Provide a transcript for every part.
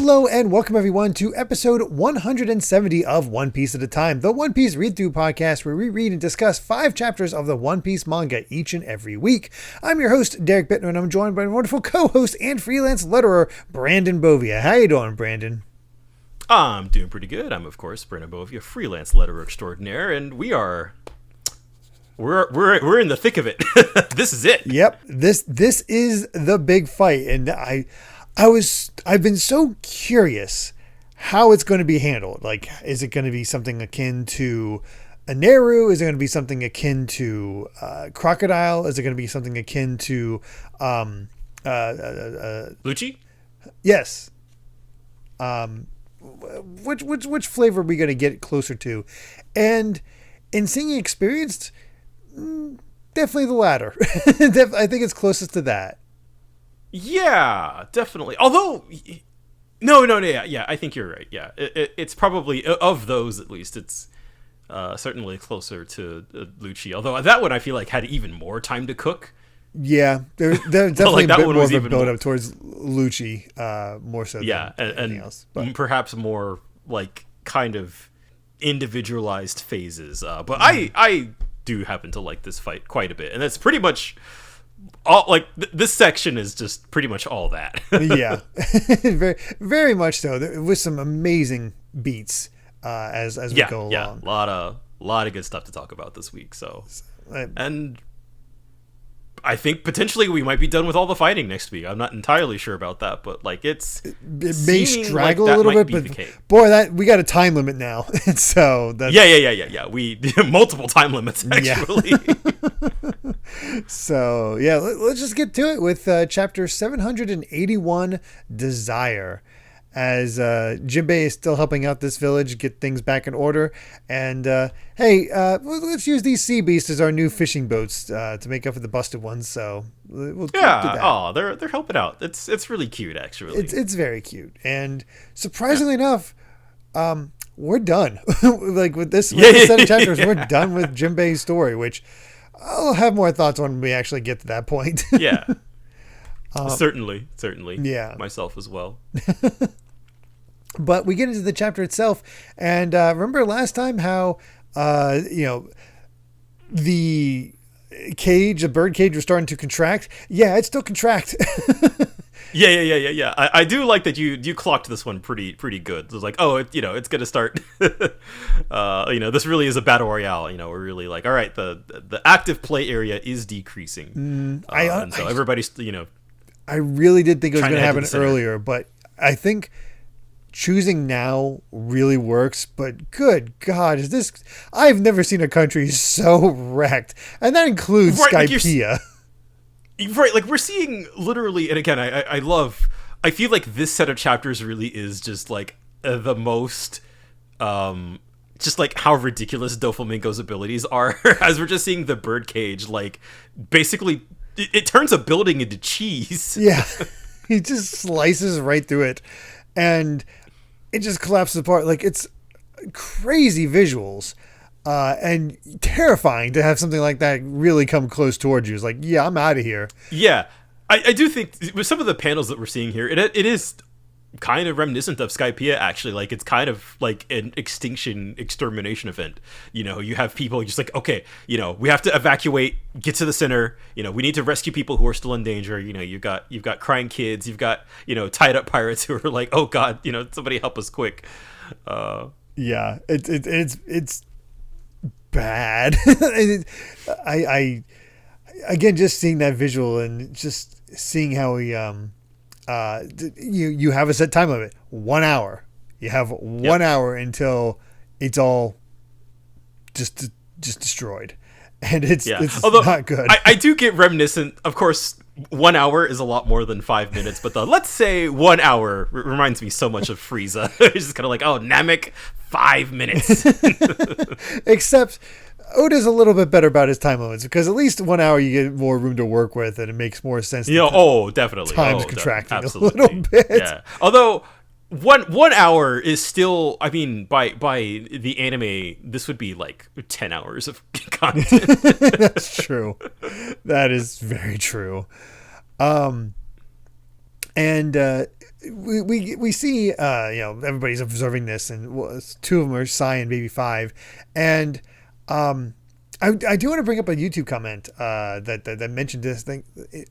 Hello and welcome everyone to episode 170 of One Piece at a Time, the One Piece read-through podcast where we read and discuss 5 chapters of the One Piece manga each and every week. I'm your host, Derrick Bittner, and I'm joined by my wonderful co-host and freelance letterer, Brandon Bovia. How you doing, Brandon? I'm doing pretty good. I'm, of course, Brandon Bovia, freelance letterer extraordinaire, and we're in the thick of it. This is it. Yep, this is the big fight, and I've been so curious how it's going to be handled. Like, is it going to be something akin to a Neru? Is it going to be something akin to Crocodile? Is it going to be something akin to Lucci? Yes. Which flavor are we going to get closer to? And in seeing experienced, definitely the latter. I think it's closest to that. Yeah, definitely. Although, no, yeah, I think you're right. Yeah, it's probably, of those at least, it's certainly closer to Lucci. Although that one I feel like had even more time to cook. Yeah, there's definitely like a bit more of a build-up towards Lucci, more so than anything else. But Perhaps more, like, kind of individualized phases. But I do happen to like this fight quite a bit. And that's pretty much all, like, this section is just pretty much all that. Yeah, very, very much so. With some amazing beats as we go along. Yeah, a lot of good stuff to talk about this week. So, and I think potentially we might be done with all the fighting next week. I'm not entirely sure about that, but like it may straggle a little bit. But boy, we got a time limit now, so that's, yeah. We multiple time limits actually. Yeah. So yeah, let's just get to it with chapter 781, Desire. As Jinbei is still helping out this village get things back in order. And let's use these sea beasts as our new fishing boats to make up for the busted ones. So we'll do that. Oh, they're helping out. It's really cute, actually. It's very cute. And surprisingly enough, we're done. Like with this set of chapters, we're done with Jinbei's story, which I'll have more thoughts on when we actually get to that point. Yeah. Certainly. Yeah. Myself as well. But we get into the chapter itself, and remember last time how the bird cage was starting to contract. Yeah, it's still contract. Yeah. I do like that you clocked this one pretty good. It was like, it's gonna start. This really is a battle royale. We're really like, all right, the active play area is decreasing, and so everybody's I really did think it was going to happen earlier, but I think choosing now really works. But good God, I've never seen a country so wrecked. And that includes Skypiea. Right, like we're seeing literally, and again, I feel like this set of chapters really is just like the most, just like how ridiculous Doflamingo's abilities are, as we're just seeing the birdcage, like basically it turns a building into cheese. Yeah, he just slices right through it, and it just collapses apart. Like, it's crazy visuals, and terrifying to have something like that really come close towards you. It's like, yeah, I'm out of here. Yeah, I do think with some of the panels that we're seeing here, it is kind of reminiscent of Skypiea, actually. Like, it's kind of like an extermination event. You have people just like, okay, we have to evacuate, get to the center, we need to rescue people who are still in danger. You've got crying kids, you've got tied up pirates who are like, oh god, somebody help us quick. Yeah, it's bad. I again, just seeing that visual and just seeing how he you have a set time limit, 1 hour. You have 1 hour until it's all just destroyed, and it's Although, not good. I do get reminiscent. Of course, 1 hour is a lot more than 5 minutes, but let's say 1 hour reminds me so much of Frieza. It's just kind of like, oh, Namek, 5 minutes. Except Oda's a little bit better about his time limits, because at least 1 hour you get more room to work with, and it makes more sense. Definitely. Time's contracting a little bit. Yeah. Although 1 hour is still, I mean, by the anime, this would be like 10 hours of content. That's true. That is very true. And we see everybody's observing this, and two of them are Sai and Baby Five, and I do want to bring up a YouTube comment that mentioned this thing,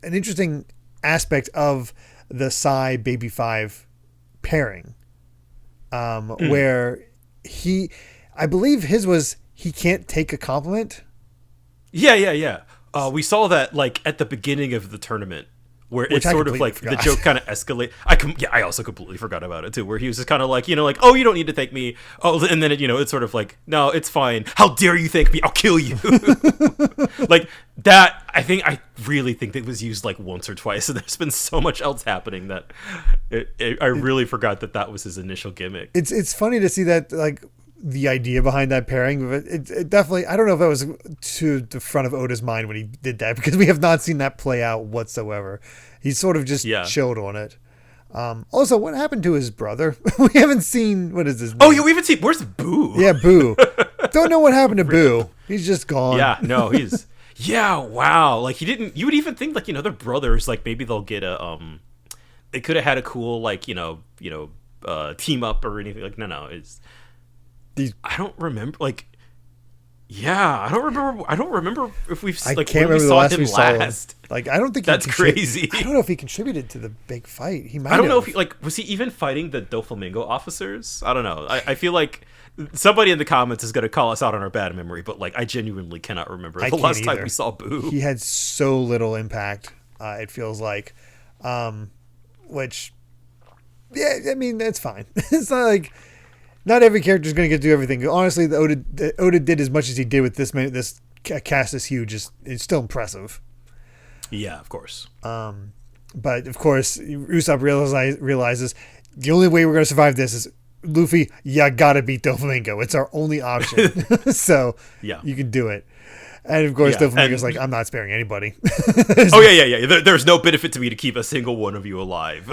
an interesting aspect of the Sai Baby Five pairing, where I believe his was he can't take a compliment. Yeah. We saw that like at the beginning of the tournament, where it's sort of like the joke kind of escalate. I also completely forgot about it too, where he was just kind of like, oh, you don't need to thank me. Oh, and then it's sort of like, no, it's fine. How dare you thank me? I'll kill you. Like that. I really think that was used like once or twice, and there's been so much else happening that I really forgot that was his initial gimmick. It's funny to see that, like, the idea behind that pairing, but it definitely, I don't know if that was to the front of Oda's mind when he did that, because we have not seen that play out whatsoever. He's sort of just chilled on it. Also, what happened to his brother? We haven't seen, what is his name? Oh yeah, we haven't seen, where's Boo? Yeah, Boo. Don't know what happened to Boo. He's just gone. Yeah, no, he's wow. Like you would even think like, they're brothers, like maybe they'll get they could have had a cool like, team up or anything. Like no, it's I don't remember. Like, I don't remember if we've. I can't remember the last we saw him. Like, I don't think that's crazy. I don't know if he contributed to the big fight. He might. I don't know if he, was he even fighting the Doflamingo officers? I don't know. I feel like somebody in the comments is going to call us out on our bad memory, but like I genuinely cannot remember the last time we saw Boo. He had so little impact. It feels like, which, yeah, I mean that's fine. It's not like. Not every character is going to get to do everything. Honestly, Oda did as much as he did with this cast is huge. It's still impressive. Yeah, of course. But of course, Usopp realizes the only way we're going to survive this is Luffy. You gotta beat Doflamingo. It's our only option. So you can do it. And of course, Doflamingo's like, I'm not sparing anybody. There's no benefit to me to keep a single one of you alive.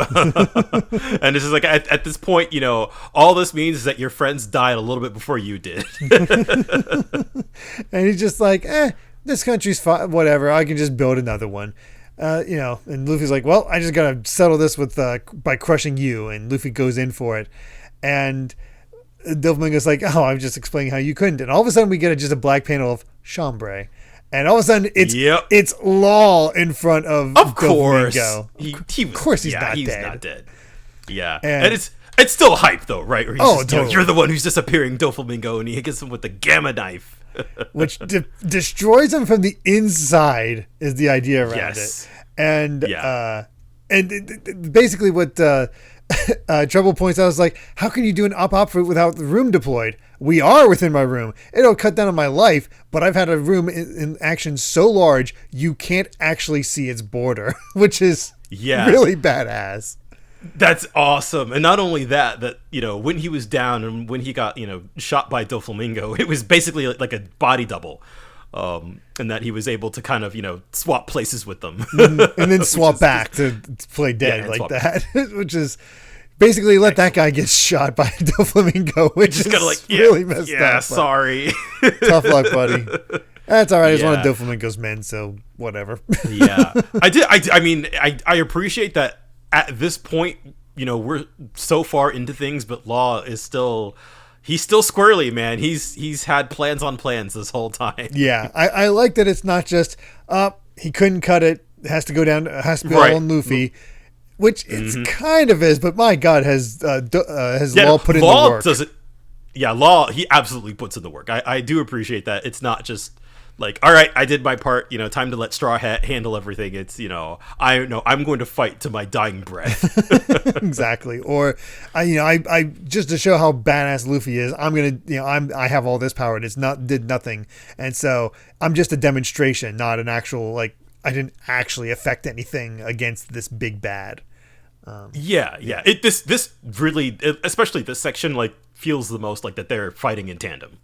And this is like, at this point, all this means is that your friends died a little bit before you did. And he's just like, this country's fine, whatever. I can just build another one. And Luffy's like, well, I just gotta settle this with by crushing you. And Luffy goes in for it. And Doflamingo's like, oh, I'm just explaining how you couldn't. And all of a sudden we get just a black panel of chambray. And all of a sudden it's Law in front of Doflamingo. Of course he's not dead. Yeah. And it's still hype though, right? Where he's totally. You're the one who's disappearing Doflamingo, and he hits him with the gamma knife. Which destroys him from the inside is the idea around it. And and basically what Trouble points out is like, how can you do an op without the room deployed? We are within my room. It'll cut down on my life, but I've had a room in action so large you can't actually see its border, which is really badass. That's awesome. And not only that, when he was down and when he got, shot by Doflamingo, it was basically like a body double. And that he was able to kind of, swap places with them. And then swap back to play dead like that, which is basically let that guy get shot by Doflamingo, which is really messed up. Yeah, sorry. Tough luck, buddy. That's all right. He's one of Doflamingo's men, so whatever. Yeah. I appreciate that at this point, we're so far into things, but Law is still... He's still squirrely, man. He's had plans on plans this whole time. Yeah, I like that it's not just he couldn't cut it. Has to go down. Has to be all on Luffy, which it's kind of is. But my God, has Law put in the work? Law. He absolutely puts in the work. I do appreciate that. It's not just like, all right, I did my part. Time to let Straw Hat handle everything. It's I'm going to fight to my dying breath. Exactly. Or I just to show how badass Luffy is, I'm gonna I have all this power and it's did nothing, and so I'm just a demonstration, not an actual I didn't actually affect anything against this big bad. This really, especially this section, feels the most like that they're fighting in tandem.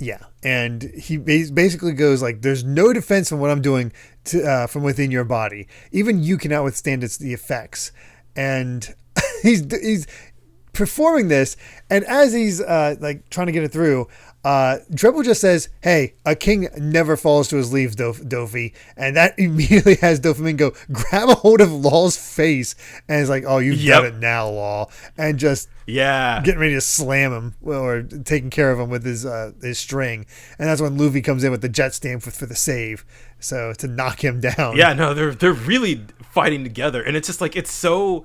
Yeah, and he basically goes like, "There's no defense from what I'm doing from within your body. Even you cannot withstand the effects." And he's performing this, and as he's like trying to get it through, Treble just says, "Hey, a king never falls to his leaves, Dofi," and that immediately has Doflamingo grab a hold of Law's face, and is like, "Oh, you've done it now, Law," and just getting ready to slam him or taking care of him with his string, and that's when Luffy comes in with the jet stamp for the save, so to knock him down. Yeah, no, they're really fighting together, and it's just like it's so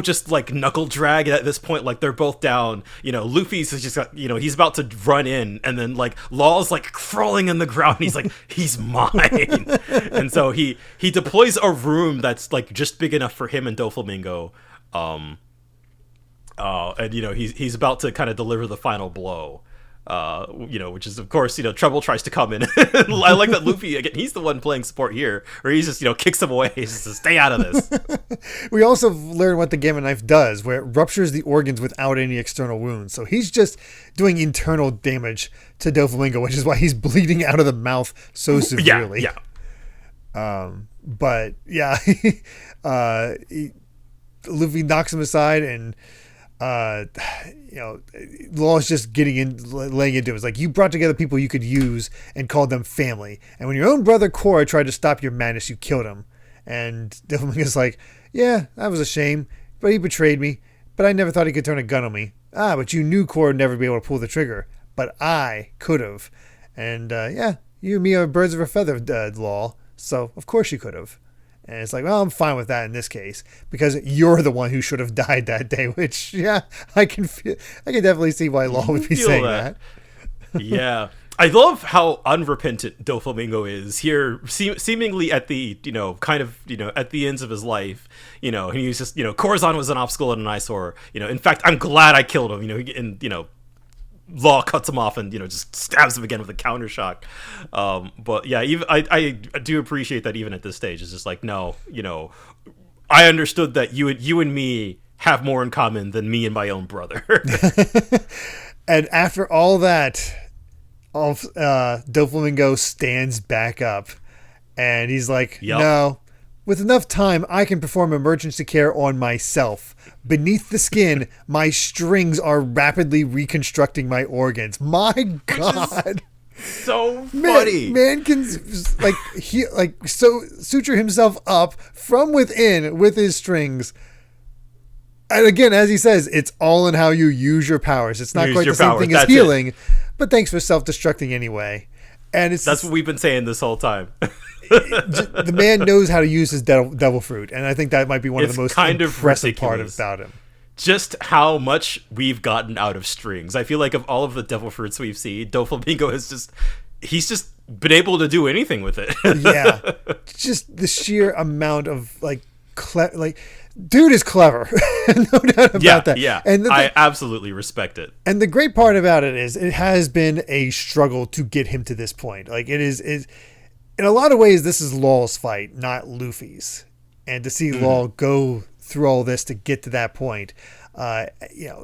just like knuckle drag at this point. Like they're both down, Luffy's just got, he's about to run in, and then like Law's like crawling in the ground. He's like, he's mine. And so he deploys a room that's like just big enough for him and Doflamingo. And he's about to kind of deliver the final blow. Which is, of course, Trouble tries to come in. I like that Luffy, again, he's the one playing support here, where he's just, kicks him away. He's just, stay out of this. We also learn what the Gamma Knife does, where it ruptures the organs without any external wounds. So he's just doing internal damage to Doflamingo, which is why he's bleeding out of the mouth so severely. But yeah, Luffy knocks him aside, and Law's just laying into it. It's like, you brought together people you could use and called them family. And when your own brother Korra tried to stop your madness, you killed him. And Doflamingo's like, yeah, that was a shame, but he betrayed me. But I never thought he could turn a gun on me. But you knew Korra would never be able to pull the trigger. But I could have. And you and me are birds of a feather, Law. So of course you could have. And it's like, well, I'm fine with that in this case, because you're the one who should have died that day, which, I can definitely see why Law would be saying that. Yeah. I love how unrepentant Doflamingo is here, seemingly at the, at the ends of his life, and he's just, Corazon was an obstacle and an eyesore, in fact, I'm glad I killed him, and, Law cuts him off and just stabs him again with a counter shock. But yeah, even I do appreciate that even at this stage it's just like, no, I understood that you and me have more in common than me and my own brother. And after all that, Doflamingo stands back up, and he's like, no. With enough time, I can perform emergency care on myself. Beneath the skin, my strings are rapidly reconstructing my organs. My God. So funny. Man can suture himself up from within with his strings. And again, as he says, it's all in how you use your powers. It's not quite the same thing as healing, but thanks for self-destructing anyway. And that's what we've been saying this whole time. The man knows how to use his devil fruit, and I think that might be one of the most kind of impressive part about him. Just how much we've gotten out of strings. I feel like of all of the devil fruits we've seen, Doflamingo he's just been able to do anything with it. Yeah, just the sheer amount of dude is clever, no doubt about that. Yeah, and I absolutely respect it. And the great part about it is it has been a struggle to get him to this point. Like it is in a lot of ways, this is Law's fight, not Luffy's. And to see Law go through all this to get to that point,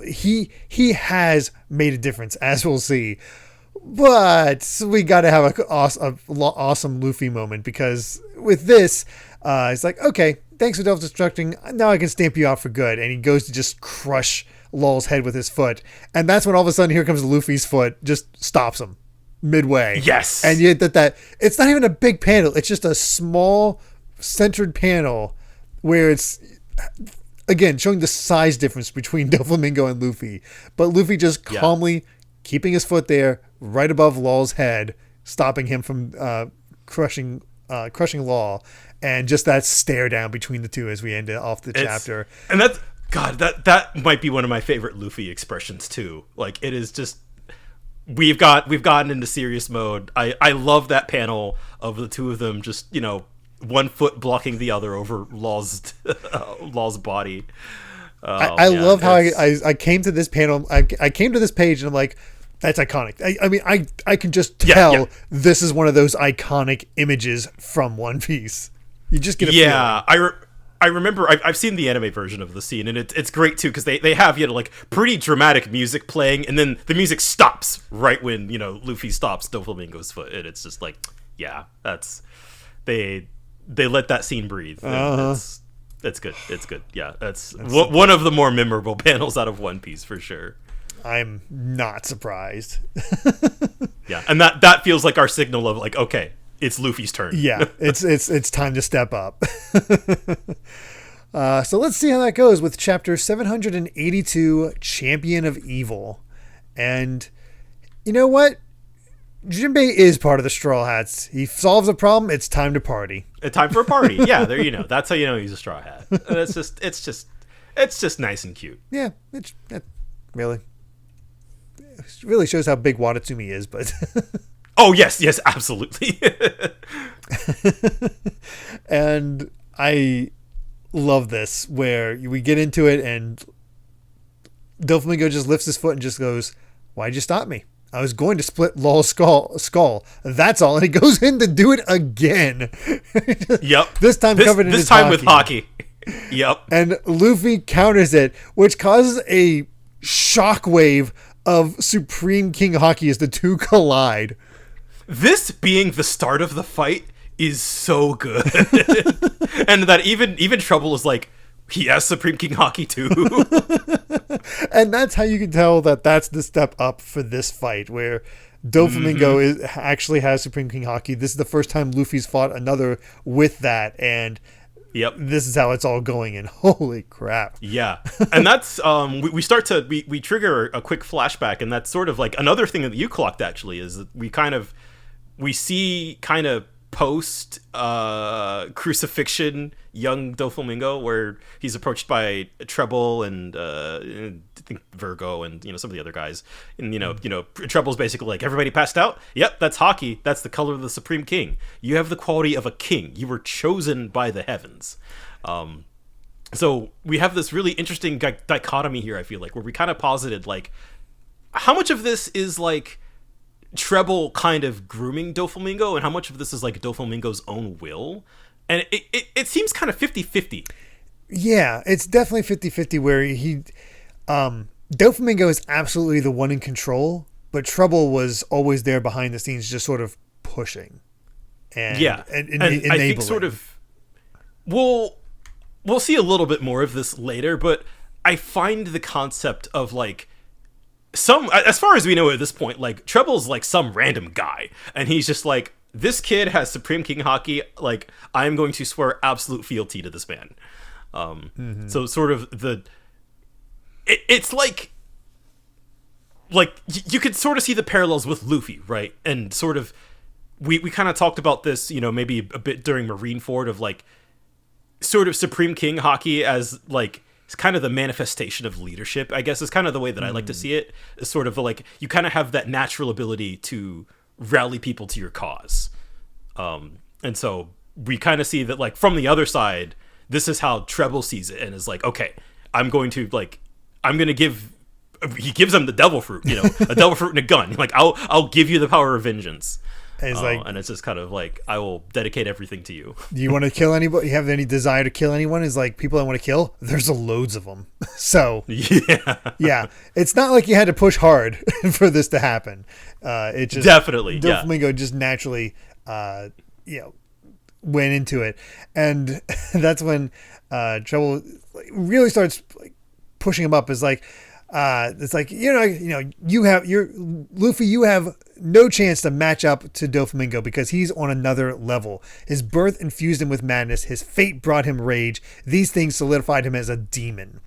he has made a difference, as we'll see. But we got to have an awesome Luffy moment, because with this, it's like, okay, thanks for self-destructing. Now I can stamp you out for good. And he goes to just crush Law's head with his foot. And that's when all of a sudden here comes Luffy's foot, just stops him midway. Yes. And yet that it's not even a big panel. It's just a small centered panel where it's, again, showing the size difference between Doflamingo and Luffy. But Luffy just calmly keeping his foot there right above Law's head, stopping him from crushing Law, and just that stare down between the two as we end off the chapter. And that's, God, that might be one of my favorite Luffy expressions too. Like, it is just, we've gotten into serious mode. I love that panel of the two of them just, one foot blocking the other over Law's body. I love how I came to this panel. I came to this page and I'm like, that's iconic. I mean, I can just tell this is one of those iconic images from One Piece. You just get a feeling. I remember I've seen the anime version of the scene, and it's great too, because they have like pretty dramatic music playing, and then the music stops right when Luffy stops Doflamingo's foot, and it's just like, that's they let that scene breathe. It's good. It's good. Yeah, that's one of the more memorable panels out of One Piece for sure. I'm not surprised. Yeah, and that feels like our signal of like, okay, it's Luffy's turn. Yeah, it's time to step up. So let's see how that goes with chapter 782, Champion of Evil. And you know what? Jinbei is part of the Straw Hats. He solves a problem. It's time to party. It's time for a party. Yeah, there that's how you know he's a Straw Hat. And it's just nice and cute. Yeah, that really shows how big Watatsumi is, but oh yes, absolutely. And I love this where we get into it and Doflamingo just lifts his foot and just goes, "Why'd you stop me? I was going to split Law's skull. That's all." And he goes in to do it again. Yep. This time covered in his time with hockey. Yep. And Luffy counters it, which causes a shockwave of Supreme King Haki as the two collide. This being the start of the fight is so good. And that even Trouble is like, he has Supreme King Haki too. And that's how you can tell that that's the step up for this fight, where Doflamingo actually has Supreme King Haki. This is the first time Luffy's fought another with that, and yep, this is how it's all going. And holy crap! Yeah, and that's we start to we trigger a quick flashback, and that's sort of like another thing that you clocked actually is that we see kind of post crucifixion young Doflamingo, where he's approached by Treble and I think Virgo and some of the other guys, and Treble's basically like, everybody passed out. Yep, that's Haki. That's the color of the Supreme King. You have the quality of a king. You were chosen by the heavens. So we have this really interesting dichotomy here, I feel like, where we kind of posited like how much of this is like Treble kind of grooming Doflamingo and how much of this is like Doflamingo's own will. And it seems kind of 50-50. Yeah, it's definitely 50-50 where Doflamingo is absolutely the one in control, but Treble was always there behind the scenes just sort of pushing. And enabling. I think sort of we'll see a little bit more of this later, but I find the concept of like as far as we know at this point, like Treble's like some random guy, and he's just like, this kid has Supreme King Haki, like I'm going to swear absolute fealty to this man. So sort of it's like you could sort of see the parallels with Luffy, right? And sort of we kind of talked about this, maybe a bit during Marineford, of like sort of Supreme King Haki as like it's kind of the manifestation of leadership, I guess, is kind of the way that I like to see it. It's sort of like you kind of have that natural ability to rally people to your cause. And so we kind of see that like from the other side, this is how Treble sees it and is like, okay, he gives him the devil fruit, a devil fruit and a gun. Like, I'll give you the power of vengeance. And it's just kind of like, I will dedicate everything to you. Do you want to kill anybody? You have any desire to kill anyone? Is like, people I want to kill, there's loads of them. So yeah, it's not like you had to push hard for this to happen. It just definitely Doflamingo just naturally went into it, and that's when Trouble really starts like pushing him up. Is like, it's like, you have Luffy, you have no chance to match up to Doflamingo because he's on another level. His birth infused him with madness. His fate brought him rage. These things solidified him as a demon.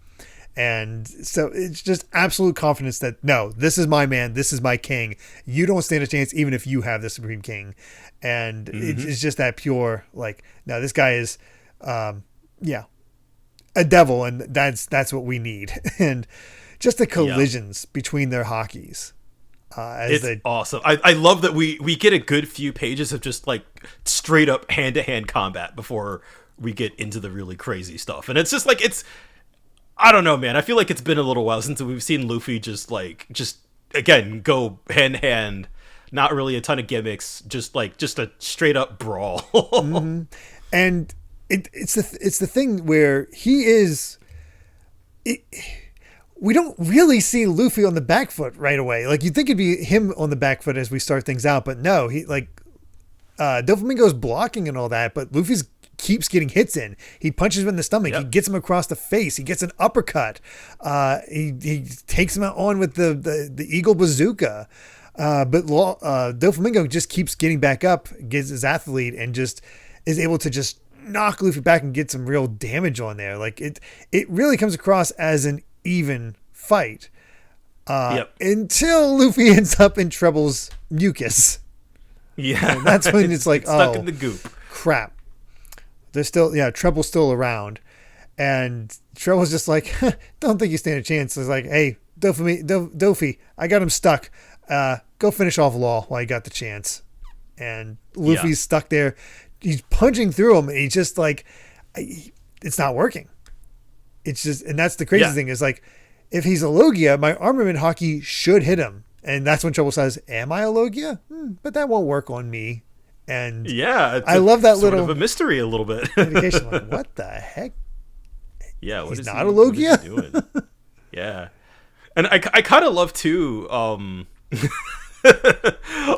And so it's just absolute confidence that, no, this is my man. This is my king. You don't stand a chance even if you have the Supreme King. And it's just that pure, like, no, this guy is, a devil, and that's what we need. And just the collisions between their Hakis. It's awesome. I love that we get a good few pages of just like straight up hand-to-hand combat before we get into the really crazy stuff. And it's just like, I don't know, man. I feel like it's been a little while since we've seen Luffy just again go hand-to-hand, not really a ton of gimmicks, just a straight up brawl. And it's the thing where he is. We don't really see Luffy on the back foot right away. Like, you'd think it'd be him on the back foot as we start things out, but no, he Doflamingo's blocking and all that, but Luffy's keeps getting hits in. He punches him in the stomach. Yep. He gets him across the face. He gets an uppercut. He takes him on with the Eagle Bazooka. But Doflamingo just keeps getting back up, gets his athlete, and just is able to just knock Luffy back and get some real damage on there. Like it really comes across as an even fight. Until Luffy ends up in Treble's mucus. Yeah. And that's when it's like, stuck in the goop. Crap. There's still, Treble's still around. And Treble's just like, don't think you stand a chance. It's like, hey, Dofi, I got him stuck. Go finish off Law while you got the chance. And Luffy's stuck there. He's punching through him, and he's just like, it's not working. It's just, and that's the crazy thing is like, if he's a Logia, my armament hockey should hit him. And that's when Trouble says, am I a Logia? But that won't work on me. And I love that sort little of a mystery a little bit. indication. Like, what the heck? Yeah, he's not a Logia? What is he doing? Yeah. And I kind of love too,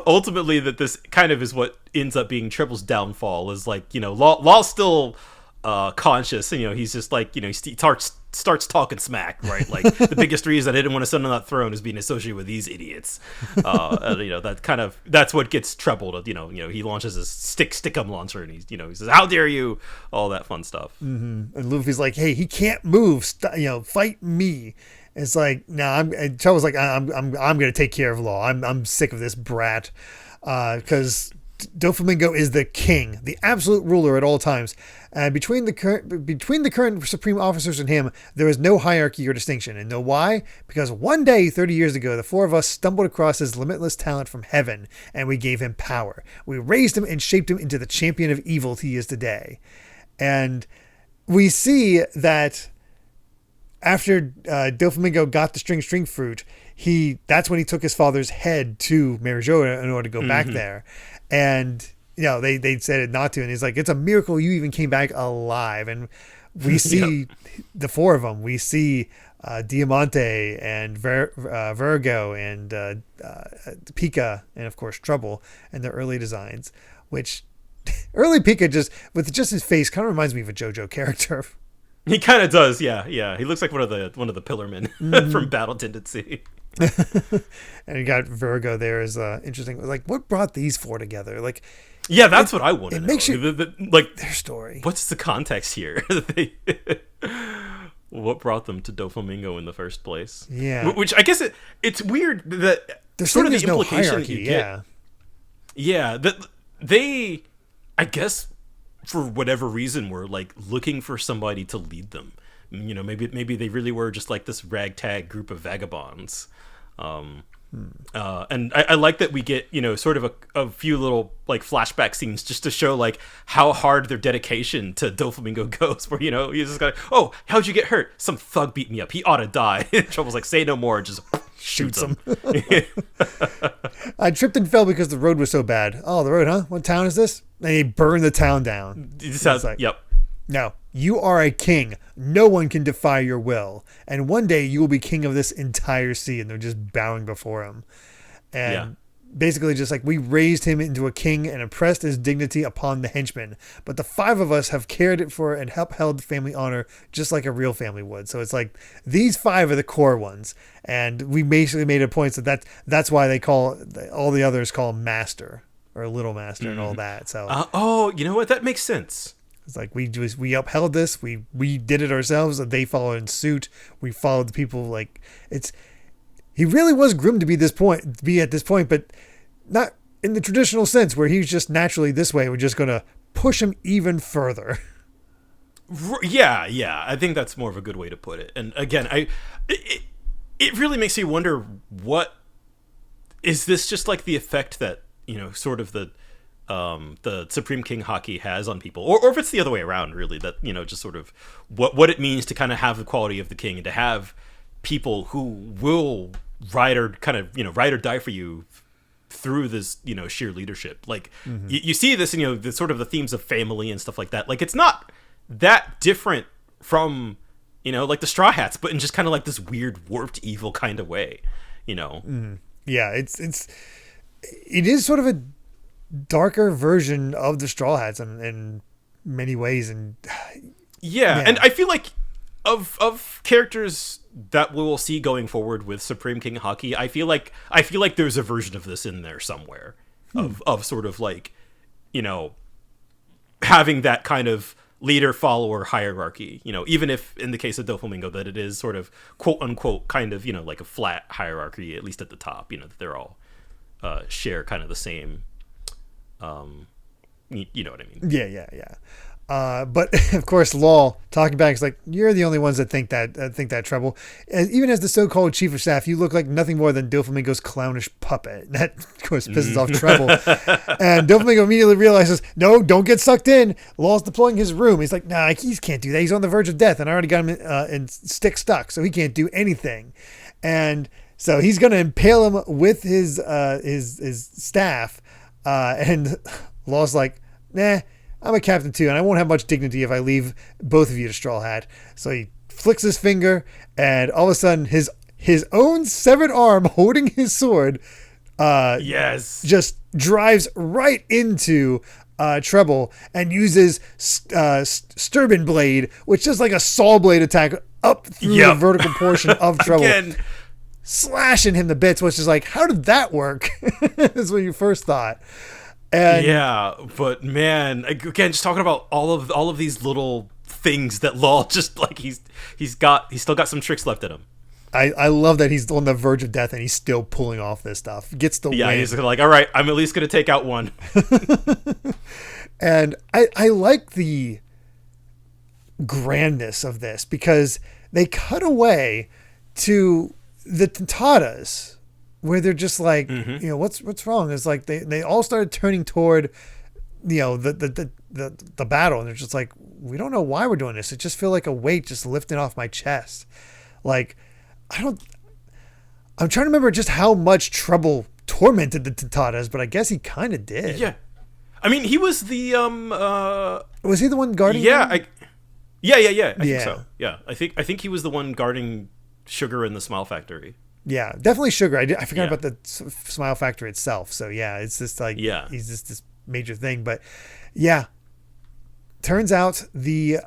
ultimately that this kind of is what ends up being Treble's downfall is like, Law's still conscious, and he's just like, he starts talking smack, right? Like the biggest reason I didn't want to sit on that throne is being associated with these idiots. That's what gets Treble to, he launches his stickum launcher, and he says, how dare you, all that fun stuff. And Luffy's like, hey, he can't move, fight me. It's like, Treble's like, I'm gonna take care of Law. I'm sick of this brat, because Doflamingo is the king, the absolute ruler at all times. And between the current supreme officers and him, there is no hierarchy or distinction. And know why? Because one day, 30 years ago, the four of us stumbled across his limitless talent from heaven, and we gave him power. We raised him and shaped him into the champion of evil he is today. And we see that after Doflamingo got the string fruit, that's when he took his father's head to Marijoa in order to go back there. And they said it not to, and he's like, it's a miracle you even came back alive. And we see the four of them. We see Diamante and Virgo and Pika, and of course Trouble, and their early designs, which early Pika just with just his face kind of reminds me of a JoJo character. He kind of does, yeah. He looks like one of the Pillarmen from Battle Tendency. And you got Virgo there is interesting. Like, what brought these four together? Like, yeah, that's what I want to know. Makes you like their story. What's the context here? What brought them to Doflamingo in the first place? Yeah, which I guess it's weird that there's sort of the no implication hierarchy. you get. Yeah, that they, I guess, for whatever reason, were like looking for somebody to lead them. Maybe they really were just like this ragtag group of vagabonds. And I like that we get, sort of a few little like flashback scenes just to show like how hard their dedication to Doflamingo goes, where, he's just like, oh, how'd you get hurt? Some thug beat me up. He ought to die. Trouble's like, say no more. Just shoots him. I tripped and fell because the road was so bad. Oh, the road, huh? What town is this? And he burned the town down. Yep. No, you are a king. No one can defy your will. And one day you will be king of this entire sea. And they're just bowing before him. And basically just like, we raised him into a king and impressed his dignity upon the henchmen. But the five of us have cared it for and upheld family honor just like a real family would. So it's like, these five are the core ones. And we basically made a point that's why they call, all the others call him master or little master and all that. So, you know what? That makes sense. It's like we upheld this. We did it ourselves. And they followed in suit. We followed the people. Like he really was groomed to be at this point, but not in the traditional sense where he's just naturally this way. We're just gonna push him even further. Yeah. I think that's more of a good way to put it. And again, it really makes you wonder, what is this just like the effect that sort of the Supreme King Haki has on people, or if it's the other way around, really, that just sort of what it means to kind of have the quality of the king and to have people who will ride or die for you through this sheer leadership. Like you see this in the sort of the themes of family and stuff like that. Like it's not that different from like the Straw Hats, but in just kind of like this weird warped evil kind of way. Yeah, it is sort of a darker version of the Straw Hats, and many ways. And yeah, and I feel like of characters that we will see going forward with Supreme King Haki, I feel like there's a version of this in there somewhere of sort of like, you know, having that kind of leader follower hierarchy, you know, even if in the case of Doflamingo that it is sort of quote unquote kind of, you know, like a flat hierarchy, at least at the top, you know, that they're all share kind of the same you know what I mean. Yeah. But of course, Law talking back is like, you're the only ones that think that Treble. Even as the so-called chief of staff, you look like nothing more than Doflamingo's clownish puppet. That, of course, pisses off Treble. And Doflamingo immediately realizes, no, don't get sucked in. Law's deploying his room. He's like, nah, he can't do that. He's on the verge of death, and I already got him in stick stuck, so he can't do anything. And so he's going to impale him with his staff. And Law's like, nah, I'm a captain too, and I won't have much dignity if I leave both of you to Straw Hat. So he flicks his finger, and all of a sudden, his own severed arm holding his sword, just drives right into Treble and uses Sturban Blade, which is like a saw blade attack up through the vertical portion of Treble. Again. Slashing him to bits, which is like, how did that work? Is what you first thought. And yeah, but man, again, just talking about all of these little things that Law just like he's still got some tricks left in him. I love that he's on the verge of death and he's still pulling off this stuff. Gets the win. He's like, all right, I'm at least gonna take out one. And I like the grandness of this because they cut away to the Tontadas, where they're just like, you know, what's wrong? It's like they all started turning toward, you know, the battle, and they're just like, we don't know why we're doing this. It just feel like a weight just lifting off my chest. Like, I'm trying to remember just how much Treble tormented the Tontadas, but I guess he kind of did. Yeah, I mean, he was the was he the one guarding? Yeah, I think so. Yeah, I think he was the one guarding Sugar in the Smile Factory. Yeah, definitely Sugar. I forgot about the Smile Factory itself. So yeah, it's just like, he's just this major thing. But yeah, turns out the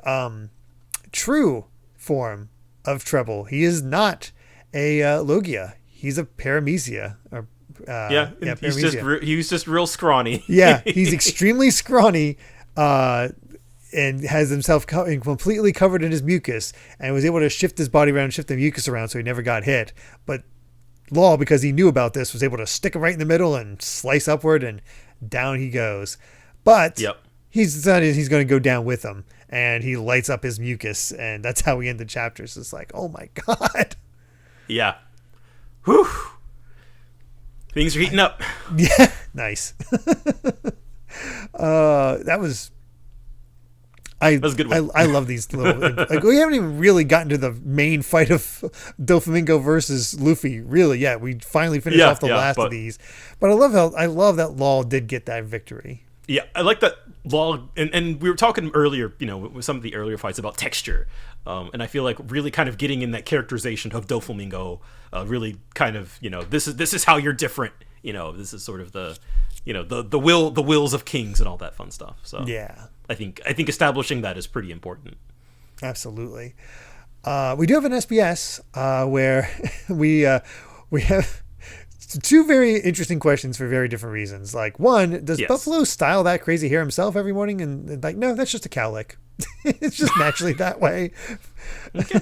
true form of Treble, he is not a Logia. He's a Paramecia. Or he's just real scrawny. Yeah, he's extremely scrawny. And has himself completely covered in his mucus, and was able to shift his body around, shift the mucus around, so he never got hit. But Law, because he knew about this, was able to stick him right in the middle and slice upward, and down he goes. But he's decided he's going to go down with him, and he lights up his mucus, and that's how we end the chapters. It's like, oh my god. Yeah. Whew. Things are heating up. Yeah, nice. That was a good one. I love these little. Like, we haven't even really gotten to the main fight of Doflamingo versus Luffy. Really, yeah, we finally finished off the last of these. But I love that Law did get that victory. Yeah, I like that Law, and we were talking earlier, you know, with some of the earlier fights about texture, and I feel like really kind of getting in that characterization of Doflamingo, really kind of, you know, this is how you're different. You know, this is sort of the, you know, the wills of kings and all that fun stuff. So yeah. I think establishing that is pretty important. Absolutely. We do have an SBS where we have two very interesting questions for very different reasons. Like, one, does Buffalo style that crazy hair himself every morning? And like, no, that's just a cowlick. It's just naturally that way. Okay.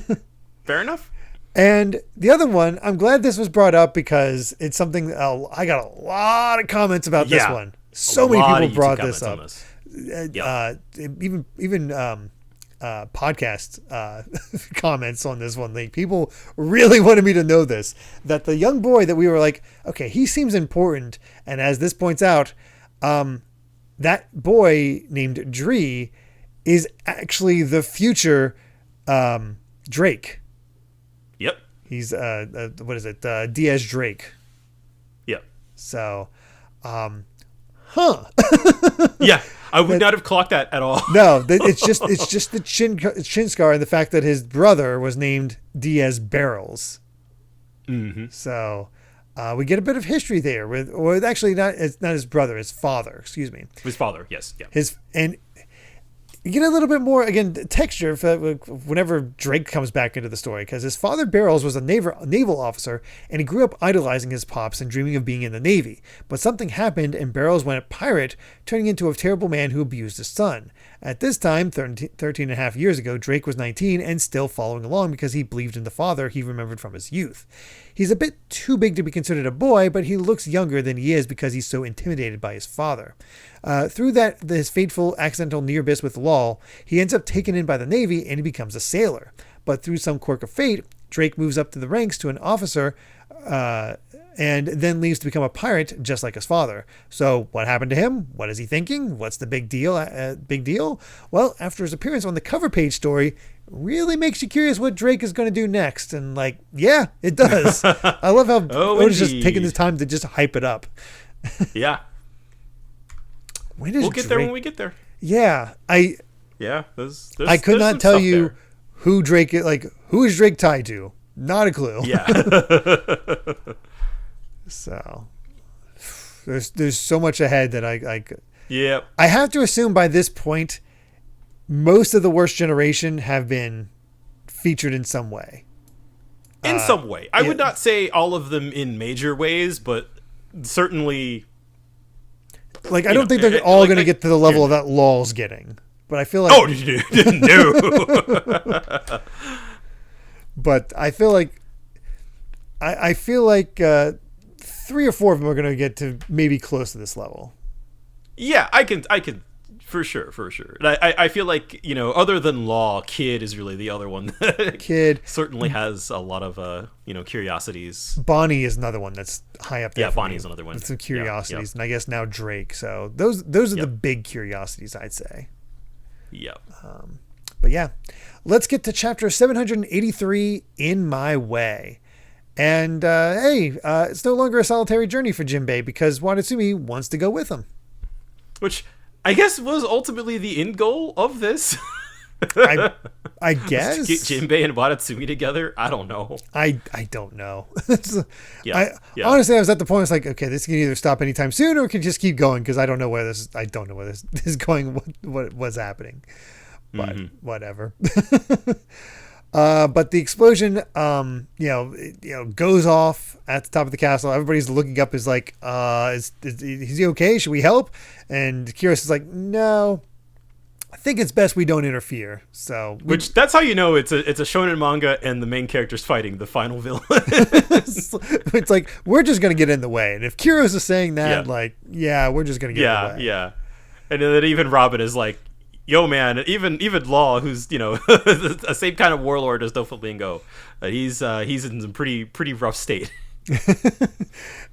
Fair enough. And the other one, I'm glad this was brought up because it's something I got a lot of comments about this one. So many people brought this up. Even podcast comments on this one. Like, people really wanted me to know this, that the young boy that we were like, okay, he seems important, and as this points out, that boy named Dree is actually the future Drake. Yep. He's what is it, Diaz Drake. Yep. So Yeah, I would not have clocked that at all. No, it's just the chin scar and the fact that his brother was named Diaz Barrels. Mm-hmm. So we get a bit of history there with actually it's not his brother, his father. Excuse me. His father, yes, yeah. You get a little bit more, again, texture whenever Drake comes back into the story, because his father, Barrels, was a naval officer, and he grew up idolizing his pops and dreaming of being in the Navy. But something happened, and Barrels went a pirate, turning into a terrible man who abused his son. At this time, 13 and a half years ago, Drake was 19 and still following along because he believed in the father he remembered from his youth. He's a bit too big to be considered a boy, but he looks younger than he is because he's so intimidated by his father. Through his fateful accidental near-miss with Law, he ends up taken in by the Navy and he becomes a sailor. But through some quirk of fate, Drake moves up to the ranks to an officer and then leaves to become a pirate just like his father. So what happened to him? What is he thinking? What's the big deal? Well, after his appearance on the cover page story, really makes you curious what Drake is going to do next. And yeah, it does. I love how Oda's just taking this time to just hype it up. Yeah. We'll get there when we get there. Yeah. There's I could not tell you there. Who Drake is, who is Drake tied to? Not a clue. Yeah. So there's so much ahead that I have to assume by this point most of the Worst Generation have been featured in some way. In some way. I would not say all of them in major ways, but certainly I don't think they're all going to get to the level of that Law's getting. But I feel like no. But I feel like I feel like 3 or 4 of them are going to get to maybe close to this level. Yeah, I can for sure. And I feel like, other than Law, Kid is really the other one. Kid certainly has a lot of curiosities. Bonnie is another one that's high up there. Yeah, Bonnie is another one. With some curiosities, and I guess now Drake. So those are the big curiosities, I'd say. Yep. But yeah, let's get to chapter 783, In My Way. And it's no longer a solitary journey for Jinbei because Watatsumi wants to go with him. Which I guess was ultimately the end goal of this. I guess. Get Jinbei and Watatsumi together? I don't know. I don't know. Honestly, I was at the point, I was like, okay, this can either stop anytime soon or it can just keep going because I don't know where this is going, what was happening. But whatever. But the explosion, goes off at the top of the castle. Everybody's looking up. Is like, is he okay? Should we help? And Kyrus is like, no, I think it's best we don't interfere. So, that's how you know it's a shonen manga and the main character's fighting the final villain. It's like we're just gonna get in the way. And if Kyrus is saying that, we're just gonna get in the way. Yeah. And then even Robin is like, yo, man, even Law, who's the same kind of warlord as Doflamingo, he's in some pretty rough state.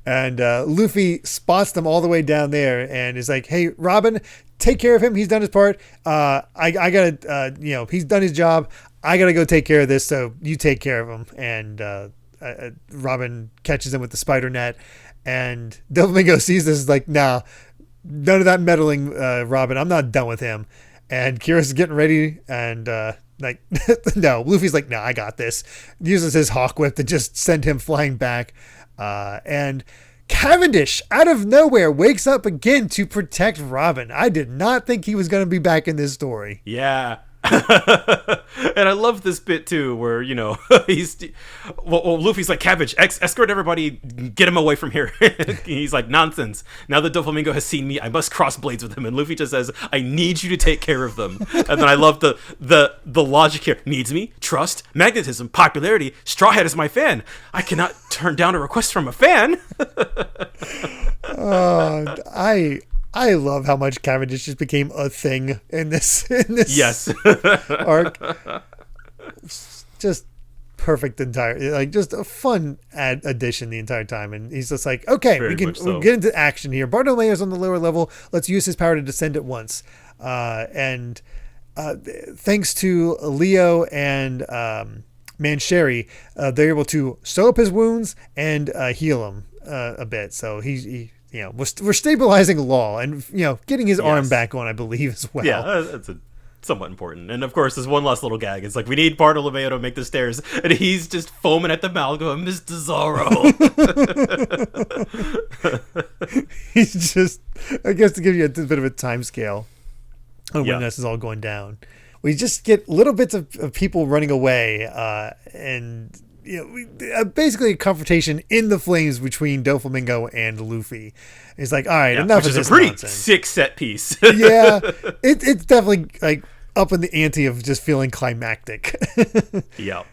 And Luffy spots them all the way down there and is like, "Hey, Robin, take care of him. He's done his part. I gotta, he's done his job. I gotta go take care of this. So you take care of him." And Robin catches him with the spider net, and Doflamingo sees this is like, "Nah, none of that meddling, Robin. I'm not done with him." And Kyrus is getting ready, and no, Luffy's like, "No, I got this." Uses his hawk whip to just send him flying back. And Cavendish, out of nowhere, wakes up again to protect Robin. I did not think he was going to be back in this story. Yeah. And I love this bit too, where Luffy's like, "Cabbage, escort everybody, get him away from here." He's like, "Nonsense! Now that Doflamingo has seen me, I must cross blades with him." And Luffy just says, "I need you to take care of them." And then I love the logic here: needs me, trust, magnetism, popularity. Straw Hat is my fan. I cannot turn down a request from a fan. I love how much Cavendish just became a thing in this yes. arc. Just perfect just a fun addition the entire time. And he's just like, okay, we'll get into action here. Bartolomeo's on the lower level. Let's use his power to descend at once. And thanks to Leo and Mancheri, they're able to sew up his wounds and heal him a bit. So we're stabilizing Law and getting his arm back on, I believe, as well. Yeah, that's somewhat important. And of course, there's one last little gag. It's like, we need Bartolomeo to make the stairs, and he's just foaming at the mouth going, "Mr. Zorro." He's just, I guess, to give you a bit of a time scale. when this is all going down. We just get little bits of people running away, and basically a confrontation in the flames between Doflamingo and Luffy. It's like, all right, enough of this nonsense. Which is a pretty sick set piece. Yeah, it's definitely like up in the ante of just feeling climactic. Yeah.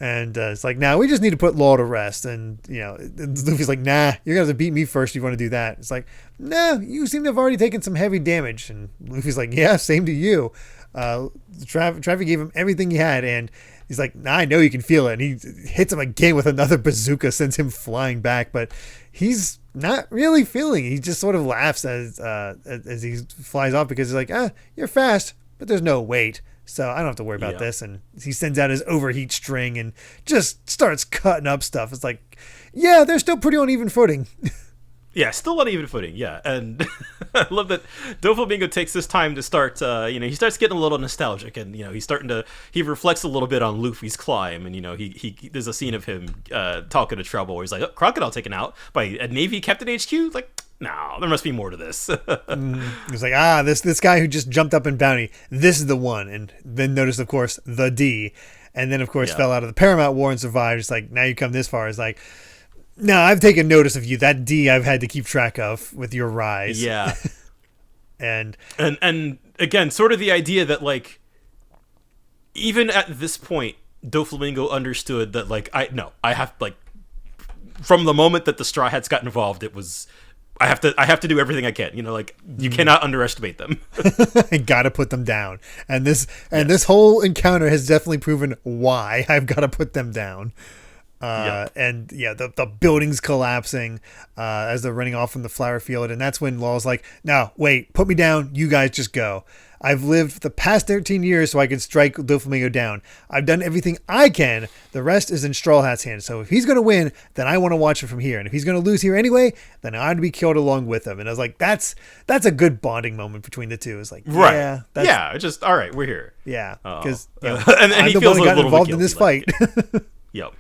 And it's like, nah, we just need to put Law to rest. And, Luffy's like, nah, you're going to have to beat me first if you want to do that. It's like, nah, you seem to have already taken some heavy damage. And Luffy's like, yeah, same to you. Travis gave him everything he had. And he's like, nah, I know you can feel it. And he hits him again with another bazooka, sends him flying back. But he's not really feeling it. He just sort of laughs as he flies off because he's like, you're fast, but there's no weight. So I don't have to worry about this. And he sends out his overheat string and just starts cutting up stuff. It's like, yeah, they're still pretty on even footing. Yeah, still on even footing. Yeah. And I love that Doflamingo takes this time to start, he starts getting a little nostalgic, and, he reflects a little bit on Luffy's climb. And, he there's a scene of him talking to Trouble where he's like, Crocodile taken out by a Navy Captain HQ? Like, no, there must be more to this. He's like, this guy who just jumped up in bounty, this is the one. And then notice, of course, the D. And then, of course, fell out of the Paramount War and survived. It's like, now you come this far. It's like, no, I've taken notice of you. That D I've had to keep track of with your rise. Yeah. and again, sort of the idea that, like, even at this point, Doflamingo understood that, like, I have, like, from the moment that the Straw Hats got involved, it was... I have to do everything I can. You cannot underestimate them. I gotta put them down. And this whole encounter has definitely proven why I've got to put them down. And the building's collapsing as they're running off from the flower field, and that's when Law's like, "No, wait, put me down. You guys just go. I've lived the past 13 years so I can strike Doflamingo down. I've done everything I can. The rest is in Straw Hat's hands. So if he's going to win, then I want to watch it from here. And if he's going to lose here anyway, then I ought to be killed along with him." And I was like, that's a good bonding moment between the two. It's like, right. Just all right, we're here. Yeah, because and I'm he the feels one who got involved guilty, in this fight. Yep.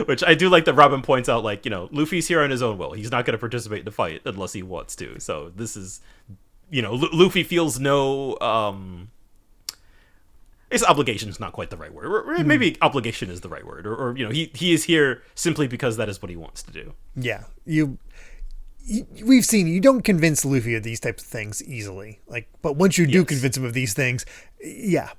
Which I do like that Robin points out, like, Luffy's here on his own will. He's not going to participate in the fight unless he wants to. So this is, Luffy feels no, I guess obligation is not quite the right word. Or maybe obligation is the right word. Or he is here simply because that is what he wants to do. Yeah. We've seen you don't convince Luffy of these types of things easily. But once you do convince him of these things, yeah.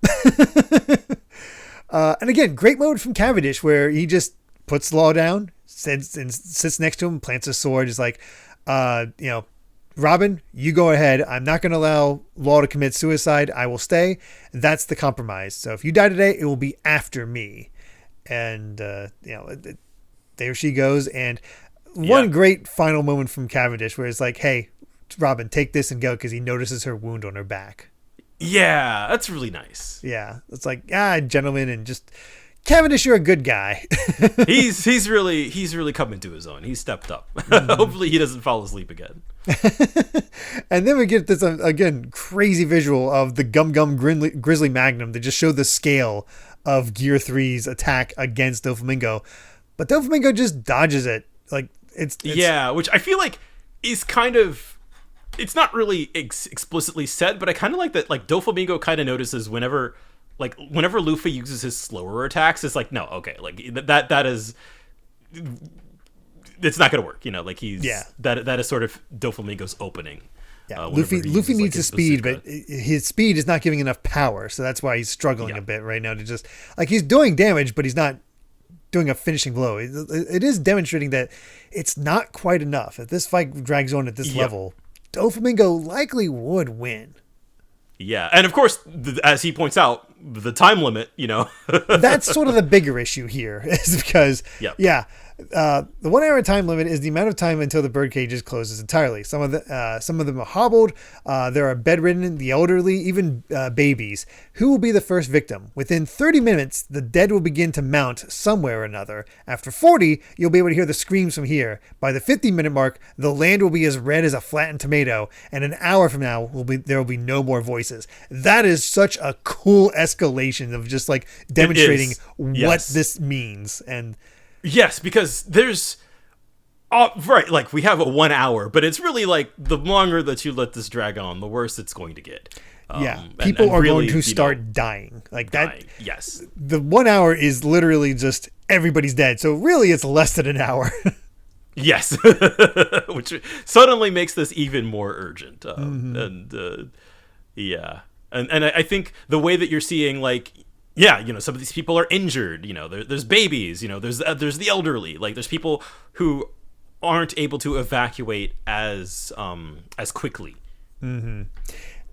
And again, great moment from Cavendish where he just puts Law down, sits next to him, plants a sword. Is like, Robin, you go ahead. I'm not going to allow Law to commit suicide. I will stay. That's the compromise. So if you die today, it will be after me. And, there she goes. And one great final moment from Cavendish where it's like, hey, Robin, take this and go, because he notices her wound on her back. Yeah, that's really nice. Yeah, it's like, gentlemen, and just Cavendish, you're a good guy. he's really coming to his own. He's stepped up. Hopefully, he doesn't fall asleep again. And then we get this again crazy visual of the Gum Gum Grizzly Magnum that just showed the scale of Gear 3's attack against Doflamingo, but Doflamingo just dodges it. Like it's which I feel like is kind of. It's not really explicitly said, but I kind of like that. Like Doflamingo kind of notices whenever Luffy uses his slower attacks, it's like, no, okay, like that is, it's not gonna work. Like that is sort of Doflamingo's opening. Yeah, Luffy needs his speed, but his speed is not giving enough power, so that's why he's struggling a bit right now to just like he's doing damage, but he's not doing a finishing blow. It is demonstrating that it's not quite enough. If this fight drags on at this level, Doflamingo likely would win. Yeah, and of course, as he points out, the time limit, That's sort of the bigger issue here, is because, the 1 hour time limit is the amount of time until the birdcages closes entirely. Some of them are hobbled. There are bedridden, the elderly, even babies. Who will be the first victim? Within 30 minutes, the dead will begin to mount somewhere or another. After 40, you'll be able to hear the screams from here. By the 50-minute mark, the land will be as red as a flattened tomato, and an hour from now, there will be no more voices. That is such a cool escalation of just like demonstrating what this means. And yes, because there's like we have a 1 hour, but it's really like the longer that you let this drag on, the worse it's going to get. People are really, going to start dying. Like that. dying. Yes. The 1 hour is literally just everybody's dead. So really, it's less than an hour. Yes, which suddenly makes this even more urgent. Yeah, and I think the way that you're seeing, like, some of these people are injured. There's babies. There's the elderly. Like, there's people who aren't able to evacuate as quickly. Mm-hmm.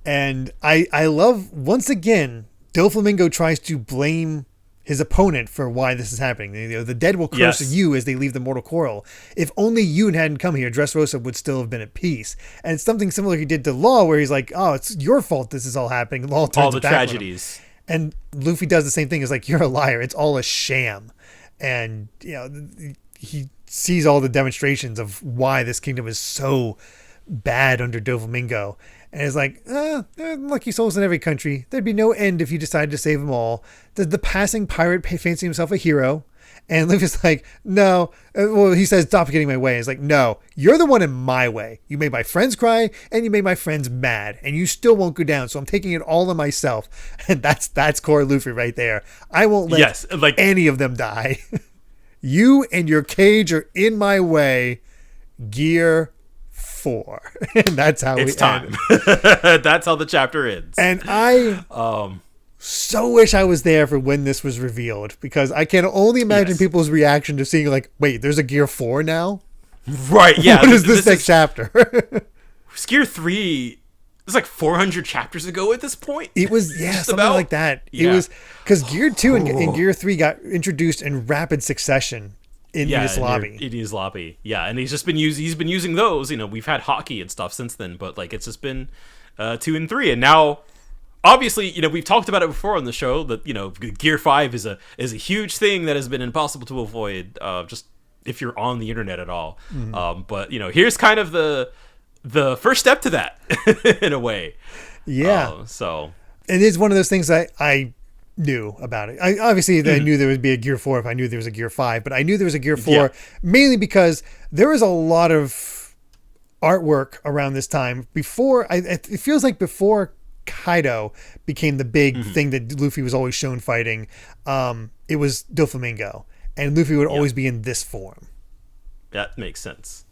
And I love, once again, Doflamingo tries to blame his opponent for why this is happening. The dead will curse you as they leave the mortal coil. If only you hadn't come here, Dressrosa would still have been at peace. And it's something similar he did to Law, where he's like, oh, it's your fault this is all happening. Law turns all the back tragedies. And Luffy does the same thing. It's like, you're a liar. It's all a sham. And, he sees all the demonstrations of why this kingdom is so bad under Doflamingo. And it's like, there are lucky souls in every country. There'd be no end if you decided to save them all. The passing pirate fancy himself a hero. And Luffy's like, no. Well, he says, stop getting in my way. It's like, no, you're the one in my way. You made my friends cry and you made my friends mad. And you still won't go down. So I'm taking it all on myself. And that's core Luffy right there. I won't let any of them die. You and your cage are in my way. Gear 4. And that's how it's time. That's how the chapter ends. And I so wish I was there for when this was revealed, because I can only imagine people's reaction to seeing, like, wait, there's a Gear 4 now? Right, yeah. What is this next chapter? Gear 3 was like 400 chapters ago at this point. It was, something like that. Yeah. It was, because Gear 2 and Gear 3 got introduced in rapid succession. In his lobby. In his lobby. Yeah, and he's been using those. We've had hockey and stuff since then, but like it's just been 2 and 3, and now obviously, we've talked about it before on the show that Gear 5 is a huge thing that has been impossible to avoid, just if you're on the internet at all. Mm-hmm. But here's kind of the first step to that in a way. Yeah. So it is one of those things I knew about it. I knew there would be a Gear 4 if I knew there was a Gear 5, but I knew there was a Gear 4 mainly because there was a lot of artwork around this time before. It feels like before Kaido became the big thing that Luffy was always shown fighting. It was Doflamingo, and Luffy would always be in this form. That makes sense.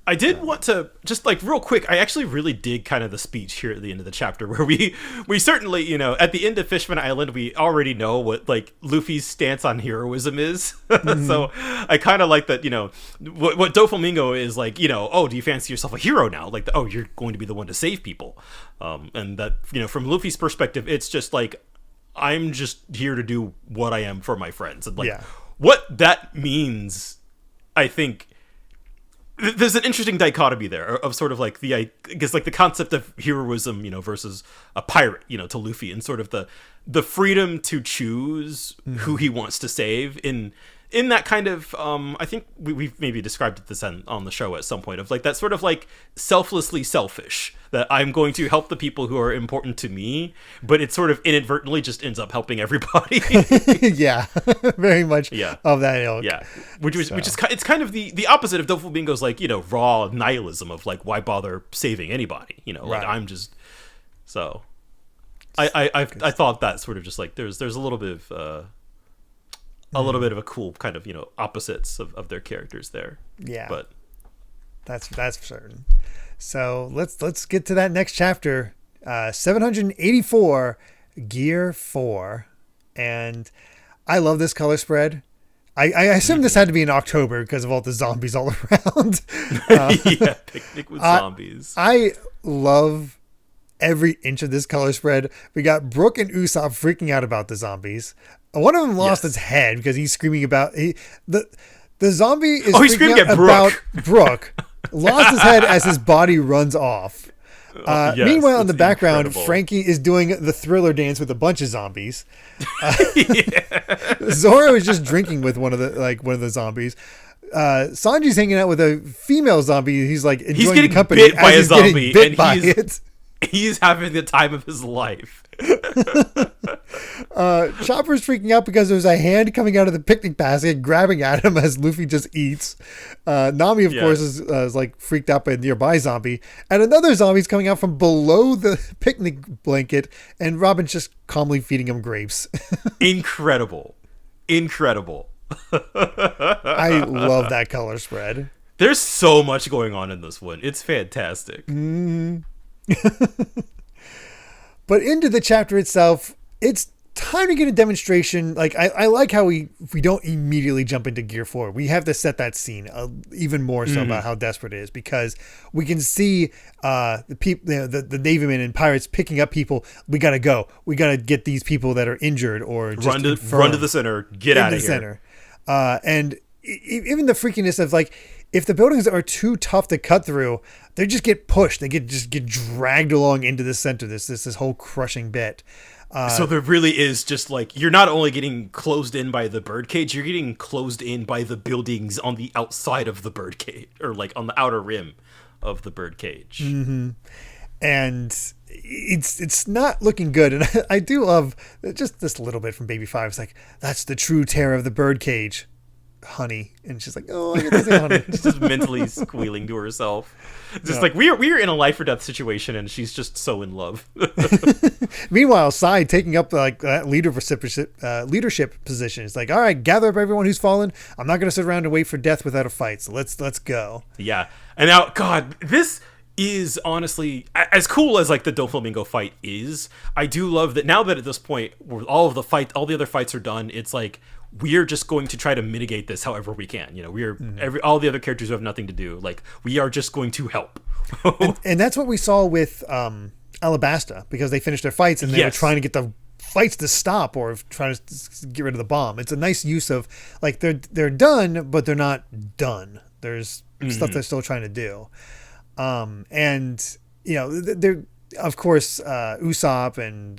I did want to just like real quick. I actually really dig kind of the speech here at the end of the chapter where we certainly, at the end of Fishman Island, we already know what like Luffy's stance on heroism is. Mm-hmm. So I kind of like that, what Doflamingo is like, oh, do you fancy yourself a hero now? Like, oh, you're going to be the one to save people. And that, from Luffy's perspective, it's just like, I'm just here to do what I am for my friends. And like what that means, I think, there's an interesting dichotomy there of sort of like the concept of heroism, versus a pirate, to Luffy, and sort of the freedom to choose who he wants to save in that kind of, I think we've maybe described this on the show at some point, of like that sort of like selflessly selfish, that I'm going to help the people who are important to me, but it sort of inadvertently just ends up helping everybody. Yeah, very much of that ilk. Yeah, which is it's kind of the opposite of Doflamingo's like, raw nihilism of like, why bother saving anybody? Like I'm just so. I thought that sort of just like there's a little bit of a little bit of a cool kind of opposites of their characters there. Yeah, but that's for certain. So let's get to that next chapter, 784, Gear 4, and I love this color spread. I assume this had to be in October because of all the zombies all around. Yeah, picnic with zombies. I love every inch of this color spread. We got Brook and Usopp freaking out about the zombies. One of them lost its head because he's screaming about the zombie is he's screaming at about Brook. Lost his head as his body runs off. Meanwhile, in the background, incredible. Frankie is doing the Thriller dance with a bunch of zombies. Zoro is just drinking with one of the zombies. Sanji's hanging out with a female zombie. He's like enjoying the company bit by a zombie, bit by it. He's having the time of his life. Chopper's freaking out because there's a hand coming out of the picnic basket, grabbing at him as Luffy just eats. Nami, of course, is like freaked out by a nearby zombie, and another zombie's coming out from below the picnic blanket, and Robin's just calmly feeding him grapes. Incredible. I love that color spread. There's so much going on in this one. It's fantastic. But into the chapter itself, it's time to get a demonstration. Like I like how we don't immediately jump into Gear 4. We have to set that scene even more so about how desperate it is, because we can see the people, the Navymen and pirates picking up people. We gotta go. We gotta get these people that are injured or just run to the center. Get out of here. Center. And even the freakiness of like, if the buildings are too tough to cut through, they just get pushed. They just get dragged along into the center. This whole crushing bit. So there really is just like, you're not only getting closed in by the birdcage, you're getting closed in by the buildings on the outside of the birdcage, or like on the outer rim of the birdcage. Mm-hmm. And it's not looking good. And I do love just this little bit from Baby Five. It's like, that's the true terror of the birdcage, honey. And she's like, oh, I get to say honey. Just mentally squealing to herself. Just like, we're in a life or death situation, and she's just so in love. Meanwhile, Sai taking up like that leadership position. It's like, all right, gather up everyone who's fallen. I'm not going to sit around and wait for death without a fight. So let's go. Yeah. And now, God, this is honestly as cool as like the Doflamingo fight is. I do love that now that at this point, all the other fights are done. It's like, we're just going to try to mitigate this however we can. You know, all the other characters who have nothing to do. Like, we are just going to help. and that's what we saw with Alabasta, because they finished their fights and they were trying to get the fights to stop or trying to get rid of the bomb. It's a nice use of like, they're done, but they're not done. There's stuff they're still trying to do. And you know, they're, of course, Usopp and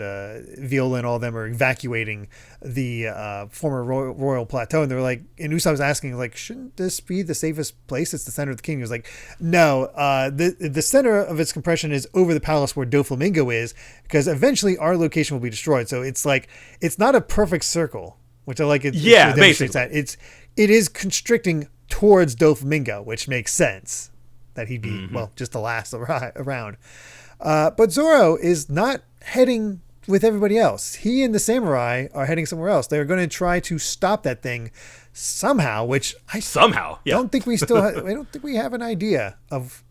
Viola and all of them are evacuating the former royal plateau, and they're like, and Usopp's asking like, shouldn't this be the safest place? It's the center of the kingdom. He was like, no, the center of its compression is over the palace where Doflamingo is, because eventually our location will be destroyed. So it's like, it's not a perfect circle, which I like. It demonstrates that it is constricting towards Doflamingo, which makes sense that he'd be just the last around. But Zoro is not heading with everybody else. He and the samurai are heading somewhere else. They're going to try to stop that thing somehow, which I don't think we still I don't think we have an idea of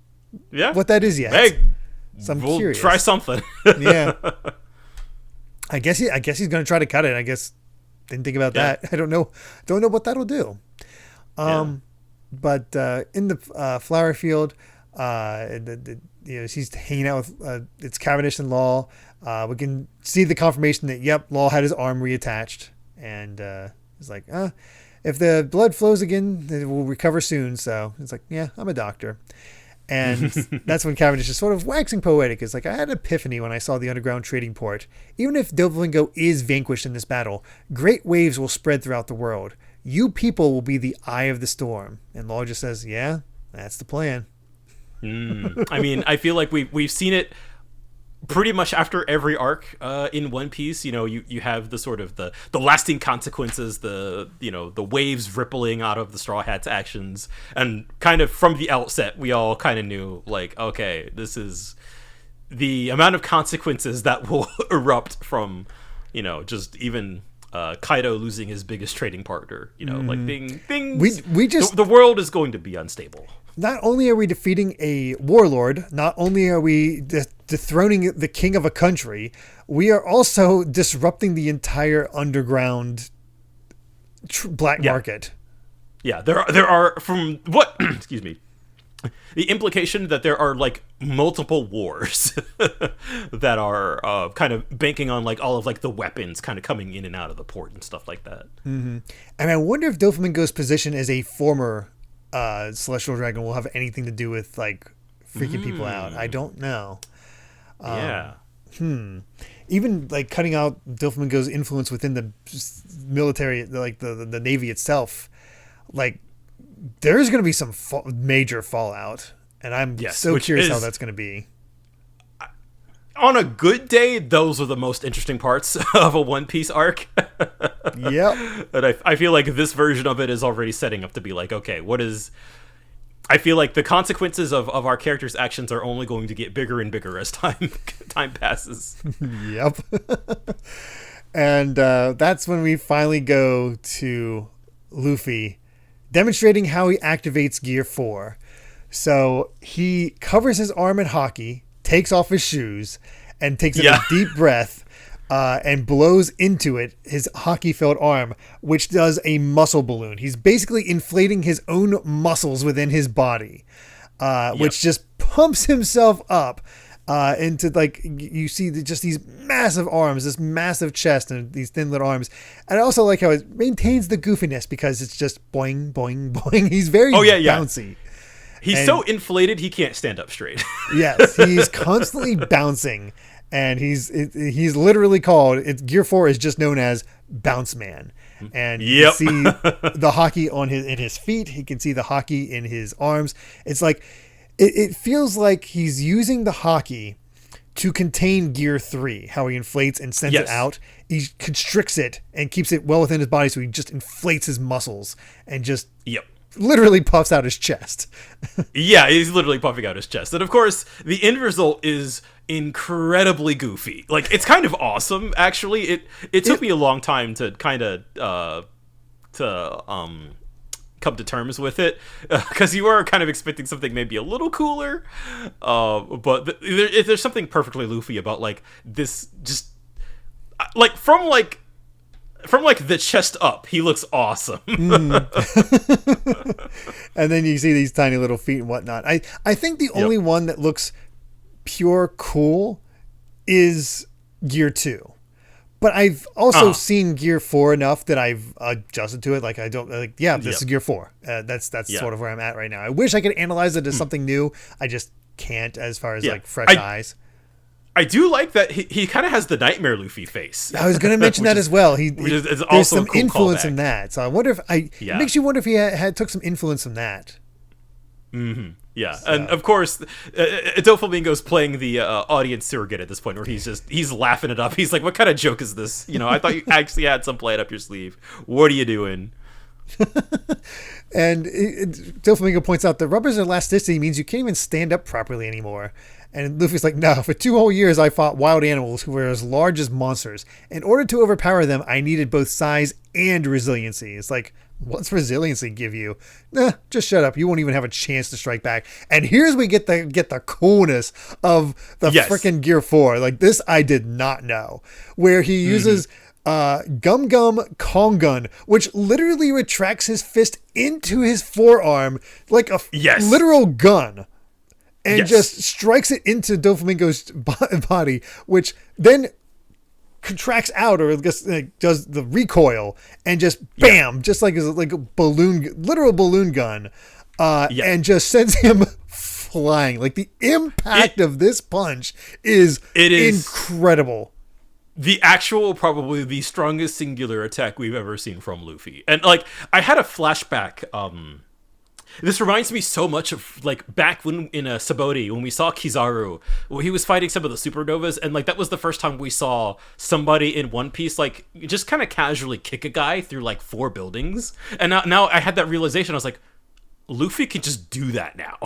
what that is yet. Hey, so I'm we'll curious. Try something. Yeah. I guess he's going to try to cut it. I guess didn't think about that. I don't know what that'll do. But in the flower field, she's hanging out with it's Cavendish and Law. We can see the confirmation that Law had his arm reattached, and it's like, if the blood flows again, it will recover soon. So it's like, I'm a doctor. And that's when Cavendish is sort of waxing poetic. It's like, I had an epiphany when I saw the underground trading port. Even if Doflamingo is vanquished in this battle, great waves will spread throughout the world. You people will be the eye of the storm. And Law just says, that's the plan. I mean, I feel like we've seen it pretty much after every arc in One Piece. You know, you have the sort of the lasting consequences, the waves rippling out of the Straw Hats' actions, and kind of from the outset we all kind of knew, like, okay, this is the amount of consequences that will erupt from, just even Kaido losing his biggest trading partner. Like things. The world is going to be unstable. Not only are we defeating a warlord, not only are we dethroning the king of a country, we are also disrupting the entire underground black market. Yeah, there are from what excuse me, the implication that there are like multiple wars that are kind of banking on like all of like the weapons kind of coming in and out of the port and stuff like that. And I wonder if Doflamingo's position as a former celestial dragon will have anything to do with like freaking people out. I don't know. Even like cutting out Doflamingo's influence within the military, like the Navy itself, like there's going to be some major fallout, and I'm so curious how that's going to be. on a good day, those are the most interesting parts of a One Piece arc. Yep. And I feel like this version of it is already setting up to be like, okay, what is... I feel like the consequences of our characters' actions are only going to get bigger and bigger as time passes. Yep. And that's when we finally go to Luffy demonstrating how he activates Gear 4. So he covers his arm in hockey, takes off his shoes, and takes a deep breath and blows into it, his hockey-filled arm, which does a muscle balloon. He's basically inflating his own muscles within his body, which just pumps himself up into, like, you see just these massive arms, this massive chest, and these thin little arms. And I also like how it maintains the goofiness because it's just boing, boing, boing. He's very bouncy. He's so inflated he can't stand up straight. Yes, he's constantly bouncing. And he's literally called, Gear 4 is just known as Bounce Man. And you can see the hockey in his feet. He can see the hockey in his arms. It's like, it feels like he's using the hockey to contain Gear 3, how he inflates and sends it out. He constricts it and keeps it well within his body, so he just inflates his muscles and just literally puffs out his chest. Yeah, he's literally puffing out his chest. And of course, the end result is incredibly goofy. Like, it's kind of awesome, actually. It took me a long time to kind of come to terms with it, because you are kind of expecting something maybe a little cooler, but there's something perfectly Luffy about, like, this, just like from the chest up, he looks awesome. And then you see these tiny little feet and whatnot. I think the only one that looks pure cool is Gear 2. But I've also seen Gear 4 enough that I've adjusted to it. Like, I don't, like, this is Gear 4. That's sort of where I'm at right now. I wish I could analyze it as something new. I just can't, as far as like fresh eyes. I do like that he kind of has the Nightmare Luffy face. I was going to mention that as well. There's also some cool influence callback in that. So I wonder if it makes you wonder if he took some influence from that. Mm-hmm. Yeah, so. And of course, Doflamingo's playing the audience surrogate at this point, where he's laughing it up. He's like, "What kind of joke is this? You know, I thought you actually had some play it up your sleeve. What are you doing?" And Doflamingo points out that rubber's elasticity means you can't even stand up properly anymore. And Luffy's like, "No, for 2 whole years I fought wild animals who were as large as monsters. In order to overpower them, I needed both size and resiliency." It's like, what's resiliency give you? Nah, just shut up. You won't even have a chance to strike back. And here's we get the coolness of the freaking Gear 4. Like, this I did not know. Where he uses Gum Gum Kongun, which literally retracts his fist into his forearm like a literal gun. And just strikes it into Doflamingo's body, which then contracts out, or just does the recoil, and just bam, just like a literal balloon gun, and just sends him flying. Like, the impact of this punch is incredible. The actual, probably the strongest singular attack we've ever seen from Luffy. And, like, I had a flashback. This reminds me so much of, like, back when in Sabaody, when we saw Kizaru, when he was fighting some of the supernovas, and, like, that was the first time we saw somebody in One Piece, like, just kind of casually kick a guy through, like, 4 buildings. And now I had that realization. I was like, Luffy can just do that now.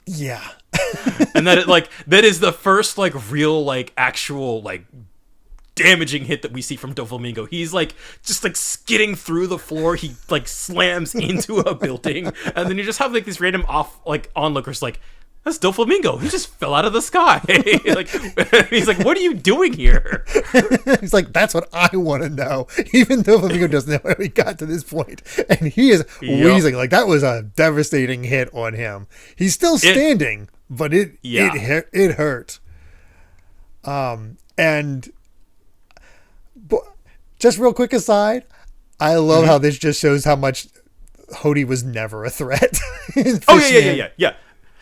Yeah. And that is the first, like, real, like, actual, like, damaging hit that we see from Doflamingo. He's like just like skidding through the floor. He like slams into a building, and then you just have like these random onlookers like, that's Doflamingo. He just fell out of the sky. Like, he's like, what are you doing here? He's like, that's what I want to know. Even Doflamingo doesn't know how he got to this point, and he is wheezing. Like, that was a devastating hit on him. He's still standing, but it hurt. And just real quick aside, I love how this just shows how much Hody was never a threat. Yeah.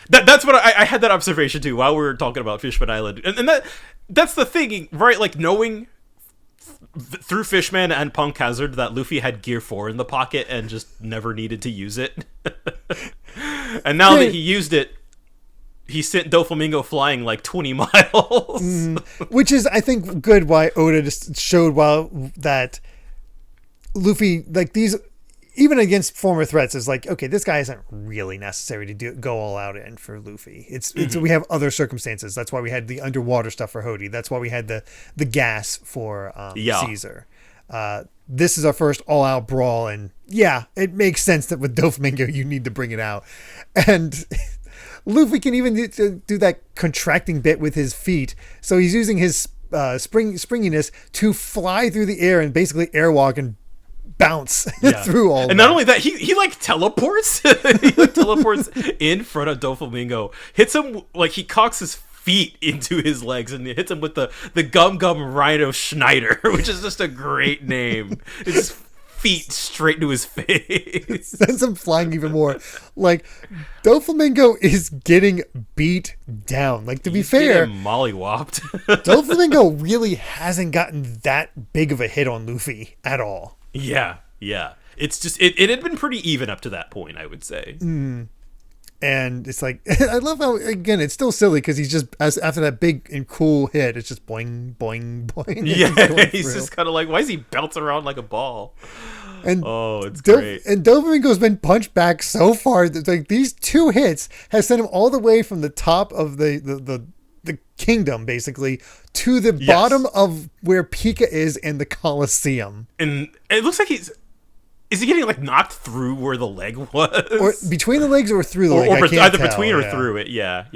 That's what I had that observation too while we were talking about Fishman Island, and that's the thing, right? Like, knowing through Fishman and Punk Hazard that Luffy had Gear 4 in the pocket and just never needed to use it, and now that he used it. he sent Doflamingo flying like 20 miles. Which is, I think, good why Oda just showed that Luffy, like these, even against former threats, is like, okay, this guy isn't really necessary to go all out in for Luffy. It's we have other circumstances. That's why we had the underwater stuff for Hody. That's why we had the gas for Caesar. This is our first all-out brawl, and yeah, it makes sense that with Doflamingo you need to bring it out. And Luffy can even do that contracting bit with his feet, so he's using his springiness to fly through the air and basically airwalk and bounce through all. And not only that, he like teleports. He like teleports in front of Doflamingo, hits him like he cocks his feet into his legs and hits him with the Gum Gum Rhino Schneider, which is just a great name. It's just feet straight to his face. Sends him flying even more. Like, Doflamingo is getting beat down. Like, to be fair, mollywopped. Doflamingo really hasn't gotten that big of a hit on Luffy at all. Yeah. It's just it had been pretty even up to that point, I would say. And it's like, I love how, again, it's still silly because he's just, after that big and cool hit, it's just boing, boing, boing. Yeah, he's just kind of like, why is he bouncing around like a ball? And it's great. And Doflamingo's been punched back so far that like these two hits has sent him all the way from the top of the kingdom, basically, to the bottom of where Pika is in the Colosseum. And it looks like is he getting like knocked through where the leg was? Or between the legs or through the leg? Or either between or through it. Yeah.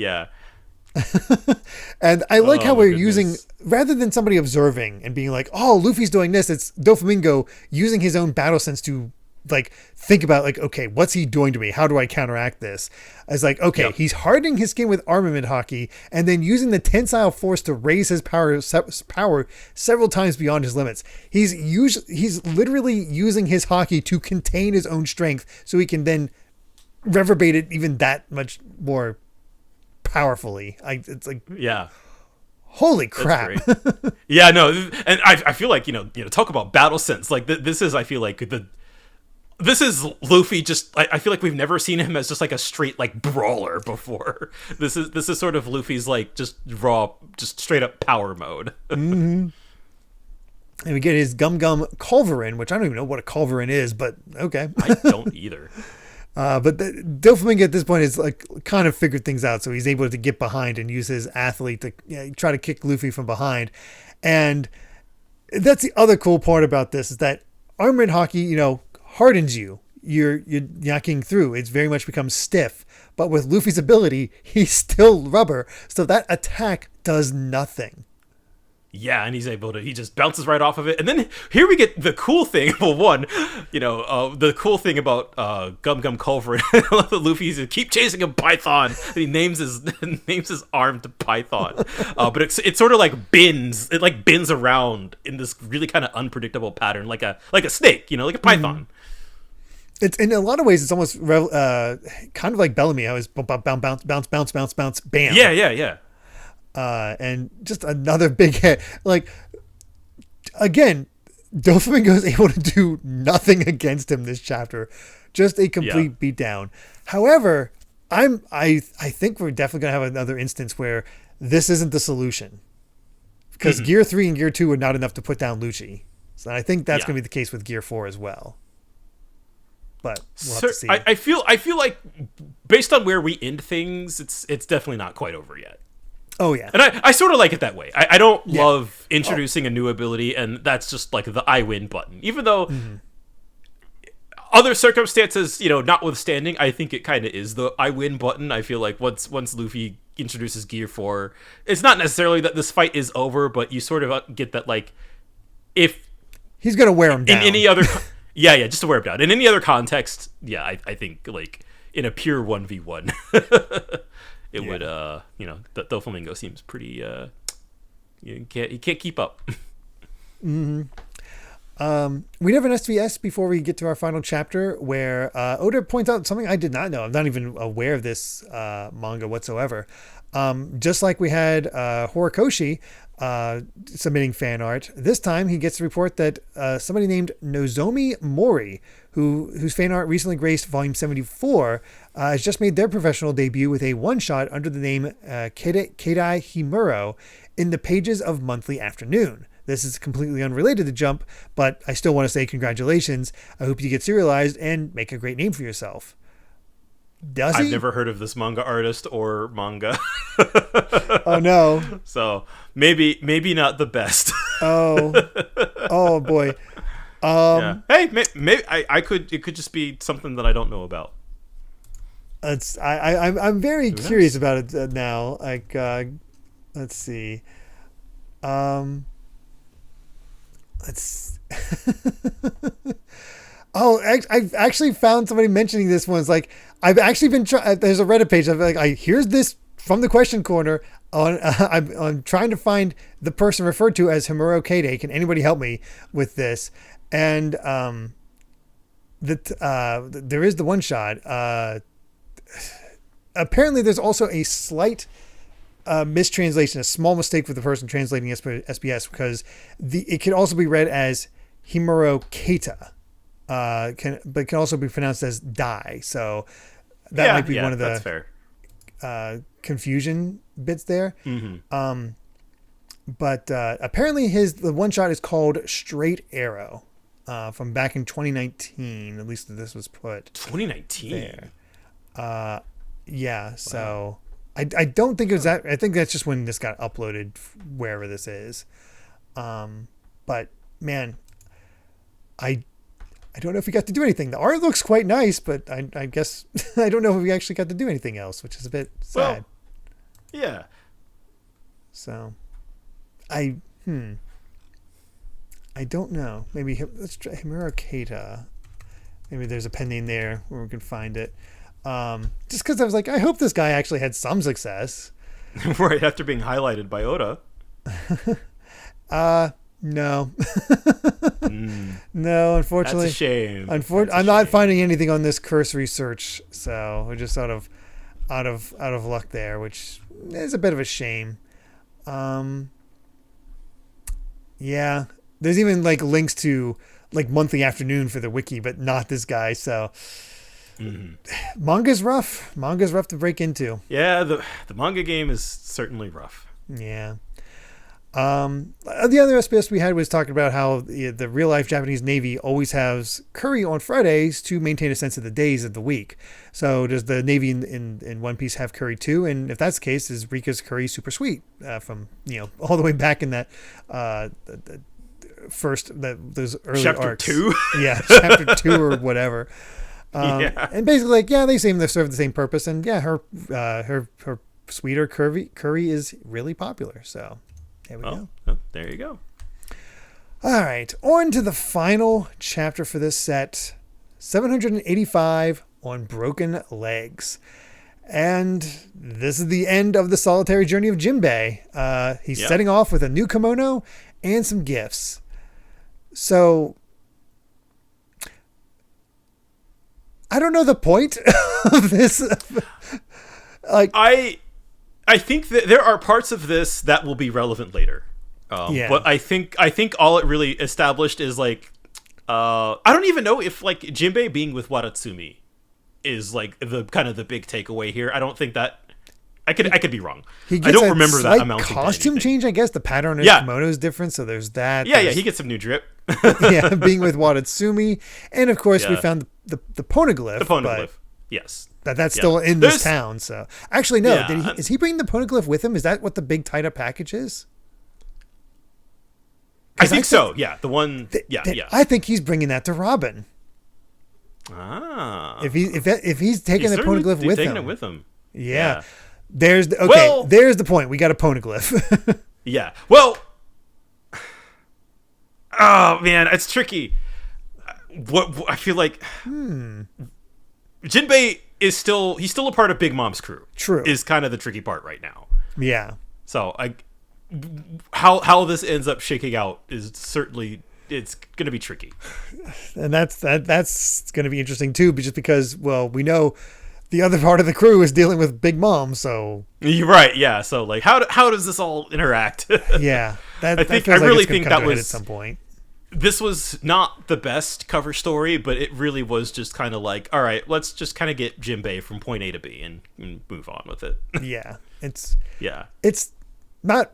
And I like how we're using, rather than somebody observing and being like, oh, Luffy's doing this, it's Doflamingo using his own battle sense to like think about like, okay, what's he doing to me? How do I counteract this? It's like, okay, he's hardening his skin with armament hockey and then using the tensile force to raise his power several times beyond his limits. He's literally using his hockey to contain his own strength so he can then reverberate it even that much more powerfully. It's like, holy crap. Yeah, no, and I feel like, talk about battle sense. Like this is, I feel like this is Luffy. Just I feel like we've never seen him as just like a straight like brawler before. This is sort of Luffy's like just raw, just straight up power mode. And we get his Gum Gum Culverin, which I don't even know what a Culverin is, but okay. I don't either. But Doflamingo at this point is like kind of figured things out, so he's able to get behind and use his athlete to try to kick Luffy from behind. And that's the other cool part about this, is that armament hockey, hardens you. You're knocking through. It's very much becomes stiff. But with Luffy's ability, he's still rubber, so that attack does nothing. Yeah, and he just bounces right off of it. And then here we get the cool thing. Well, the cool thing about Gum Gum Culverin, Luffy's to keep chasing a Python. And he names his arm to Python. But it sort of like bends. It like bends around in this really kind of unpredictable pattern, like a snake, like a python. It's in a lot of ways, it's almost kind of like Bellamy. How it's bounce, bam. Yeah. And just another big hit. Like, again, Doflamingo is able to do nothing against him this chapter. Just a complete beatdown. However, I think we're definitely going to have another instance where this isn't the solution. Because Gear 3 and Gear 2 are not enough to put down Lucci. So I think that's going to be the case with Gear 4 as well. But we'll have to see. I feel like based on where we end things, it's definitely not quite over yet. Oh, yeah. And I sort of like it that way. I don't love introducing a new ability, and that's just like the I win button. Even though other circumstances, notwithstanding, I think it kind of is the I win button. I feel like once Luffy introduces Gear 4, it's not necessarily that this fight is over, but you sort of get that, like, if... He's going to wear him down. In any other... yeah, just to wear him down. In any other context, I think, like, in a pure 1v1... It would, the Doflamingo seems pretty, you can't keep up. We have an SVS before we get to our final chapter where Oda points out something I did not know. I'm not even aware of this manga whatsoever. Just like we had Horikoshi, submitting fan art. This time he gets to report that somebody named Nozomi Mori, whose fan art recently graced volume 74, has just made their professional debut with a one-shot under the name Keidai Himuro in the pages of Monthly Afternoon. This is completely unrelated to Jump, but I still want to say congratulations. I hope you get serialized and make a great name for yourself. Does he? I've never heard of this manga artist or manga. Oh no. So maybe not the best. Oh boy. Yeah. Hey, maybe I could. It could just be something that I don't know about. I'm very curious about it now. Like, let's see. Let's. I've actually found somebody mentioning this one. It's like, I've actually been there's a Reddit page. I'm like, here's this from the question corner. I'm trying to find the person referred to as Himuro Keidai. Can anybody help me with this? And there is the one shot. Apparently, there's also a slight mistranslation, a small mistake for the person translating SBS, because it can also be read as Himuro Keita. But can also be pronounced as die. So that might be one of the that's fair. Confusion bits there. Mm-hmm. But apparently the one shot is called Straight Arrow, from back in 2019. At least this was put 2019 there. Yeah. So I don't think it was that. I think that's just when this got uploaded wherever this is. But man, I don't know if we got to do anything. The art looks quite nice, but I guess I don't know if we actually got to do anything else, which is a bit sad. Well, yeah. So, I don't know. Maybe let's try Himuro Keita. Maybe there's a pen name there where we can find it. Just because I was like, I hope this guy actually had some success. Right after being highlighted by Oda. No. No, unfortunately. That's a shame. I'm not finding anything on this cursory search, so we're just out of luck there, which is a bit of a shame. Yeah, there's even like links to like Monthly Afternoon for the wiki, but not this guy. So manga's rough. Manga's rough to break into. Yeah, the manga game is certainly rough. Yeah. The other SBS we had was talking about how the real life Japanese Navy always has curry on Fridays to maintain a sense of the days of the week. So does the Navy in One Piece have curry too? And if that's the case, is Rika's curry super sweet from all the way back in that those early chapter arcs. 2? Yeah, chapter 2 or whatever. Yeah. And basically, they seem to serve the same purpose. And yeah, her sweeter curry is really popular. So. There we go. Oh, there you go. All right. On to the final chapter for this set. 785 on Broken Legs. And this is the end of the solitary journey of Jinbei. He's setting off with a new kimono and some gifts. So I don't know the point of this. I think that there are parts of this that will be relevant later. But I think all it really established is like, I don't even know if like Jinbei being with Watatsumi is like the kind of the big takeaway here. I don't think that I could be wrong. I don't remember that amounting to costume anything. change. I guess the pattern of his kimono is different, so there's that. Yeah, he gets some new drip. Yeah, being with Watatsumi, and of course we found the poneglyph. The poneglyph, yes. That's still in this town. So actually, no. Is he bringing the poneglyph with him? Is that what the big tied up package is? I think so. Yeah, the one. I think he's bringing that to Robin. Ah. If he's taking the poneglyph with him. Taking it with him. Yeah. There's the point. We got a poneglyph. Yeah. Well. Oh man, it's tricky. What I feel like. Jinbei is still a part of Big Mom's crew. True. Is kind of the tricky part right now. Yeah. So how this ends up shaking out is certainly it's going to be tricky. And that's going to be interesting too, just because we know the other part of the crew is dealing with Big Mom. So You're right. Yeah. So like, how does this all interact? yeah, I really think that was at some point. This was not the best cover story, but it really was just kind of like, all right, let's just kind of get Jinbei from point A to B and move on with it. Yeah, it's not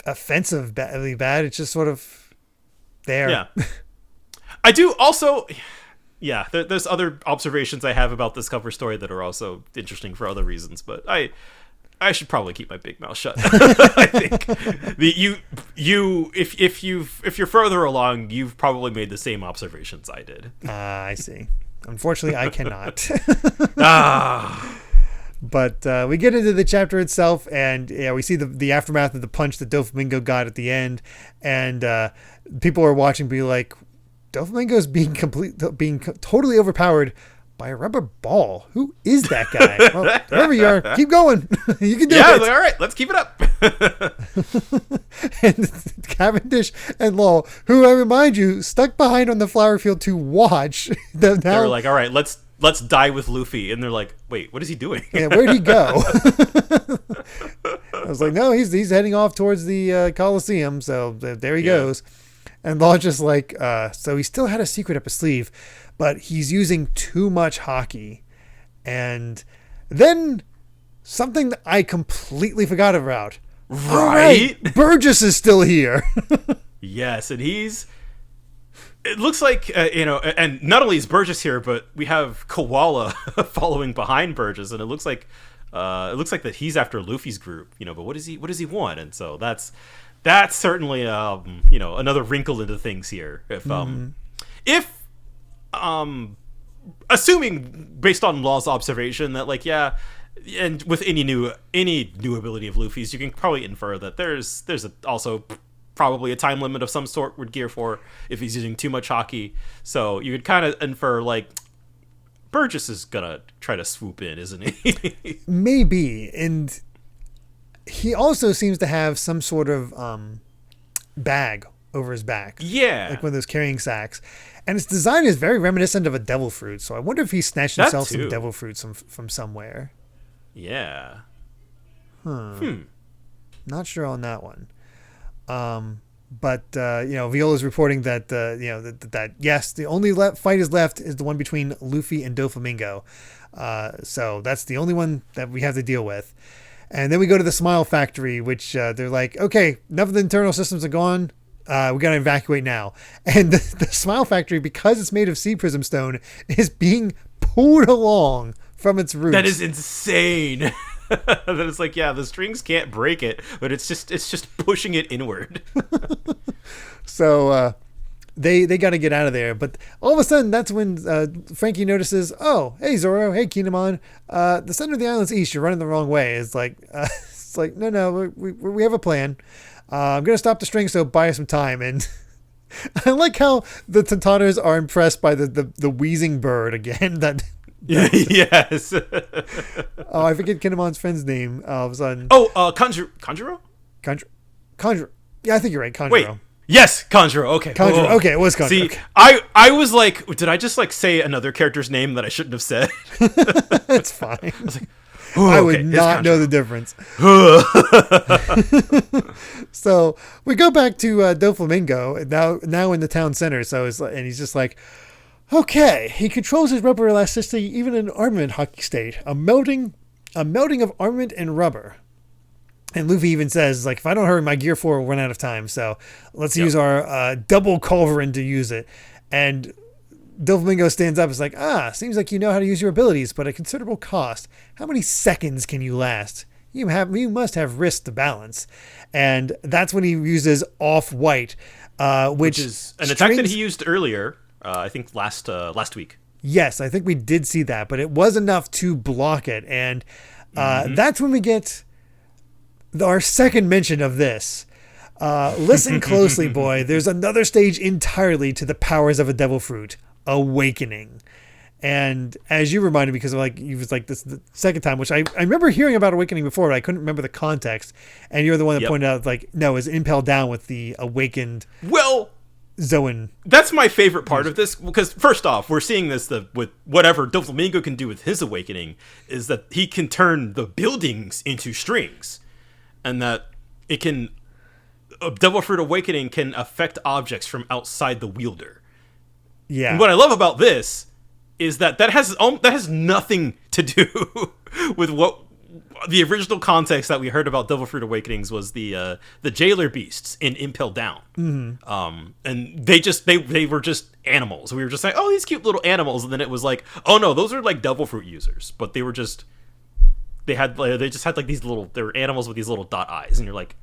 offensively bad. It's just sort of there. Yeah. I do also, yeah, there's other observations I have about this cover story that are also interesting for other reasons, but I should probably keep my big mouth shut. I think if you're further along, you've probably made the same observations I did. I see. Unfortunately, I cannot. But we get into the chapter itself, and yeah, we see the aftermath of the punch that Doflamingo got at the end, and people are watching, be like, Doflamingo's being totally overpowered by a rubber ball. Who is that guy? Well, wherever you are, keep going. You can do it. Yeah, all right, let's keep it up. And Cavendish and Law, who I remind you, stuck behind on the flower field to watch. They were like, all right, let's die with Luffy. And they're like, wait, what is he doing? Yeah, where'd he go? I was like, no, he's heading off towards the Coliseum. So there he goes. And Law just like, so he still had a secret up his sleeve, but he's using too much hockey. And then something that I completely forgot about. Right? Burgess is still here. Yes, and it looks like, and not only is Burgess here, but we have Koala following behind Burgess, and it looks like that he's after Luffy's group, but what does he want? And so that's certainly, another wrinkle into things here. If assuming based on Law's observation that like, yeah, and with any new ability of Luffy's, you can probably infer that there's also probably a time limit of some sort with Gear 4 if he's using too much hockey. So you could kind of infer like Burgess is gonna try to swoop in, isn't he? Maybe. And he also seems to have some sort of bag over his back. Yeah. Like one of those carrying sacks. And its design is very reminiscent of a devil fruit. So I wonder if he snatched himself some devil fruits from somewhere. Yeah. Not sure on that one. But Viola's reporting that that yes, the only fight is left is the one between Luffy and Doflamingo. So that's the only one that we have to deal with. And then we go to the Smile Factory, which they're like, okay, enough of the internal systems are gone. We got to evacuate now. And the Smile Factory, because it's made of sea prism stone, is being pulled along from its roots. That is insane. That it's like, yeah, the strings can't break it, but it's just pushing it inward. So they got to get out of there. But all of a sudden, that's when Frankie notices, oh, hey, Zoro, hey, Kinemon, the center of the island's east. You're running the wrong way. It's like no, we have a plan. I'm going to stop the string, so buy us some time. And I like how the Tantanos are impressed by the wheezing bird again. Yes. Oh, I forget Kinemon's friend's name all of a sudden. Oh, Kanjuro? Kanjuro. Yeah, I think you're right. Kanjuro. Wait. Yes, Kanjuro. Okay. Kanjuro. Oh. Okay, it was Kanjuro. See, okay. I was like, did I just like say another character's name that I shouldn't have said? It's fine. I was like, I would not know the difference. So we go back to Doflamingo now in the town center. So and he's just like, okay, he controls his rubber elasticity even in armament hockey state, a melting of armament and rubber. And Luffy even says, like, if I don't hurry, my Gear 4 will run out of time. So let's use our double culverin to use it. And Doflamingo stands up and is like, seems like you know how to use your abilities, but at considerable cost. How many seconds can you last? You must have risk to balance. And that's when he uses off-white, which is an attack that he used earlier, I think last week. Yes, I think we did see that, but it was enough to block it. And that's when we get our second mention of this. Listen closely, boy. There's another stage entirely to the powers of a devil fruit. Awakening. And as you reminded me, because you was like this the second time, which I remember hearing about Awakening before, but I couldn't remember the context. And you're the one that pointed out, like, no, it's impelled down with the awakened. Well, Zoan. That's my favorite part of this, because first off, we're seeing this with whatever Doflamingo can do with his awakening is that he can turn the buildings into strings, and that it can a Devil Fruit Awakening can affect objects from outside the wielder. Yeah. And what I love about this is that has nothing to do with what the original context that we heard about Devil Fruit Awakenings was the jailer beasts in Impel Down. Mm-hmm. And they were just animals. We were just like, oh, these cute little animals, and then it was like, oh no, those are like Devil Fruit users, but they just had like these little, they were animals with these little dot eyes, and you're like,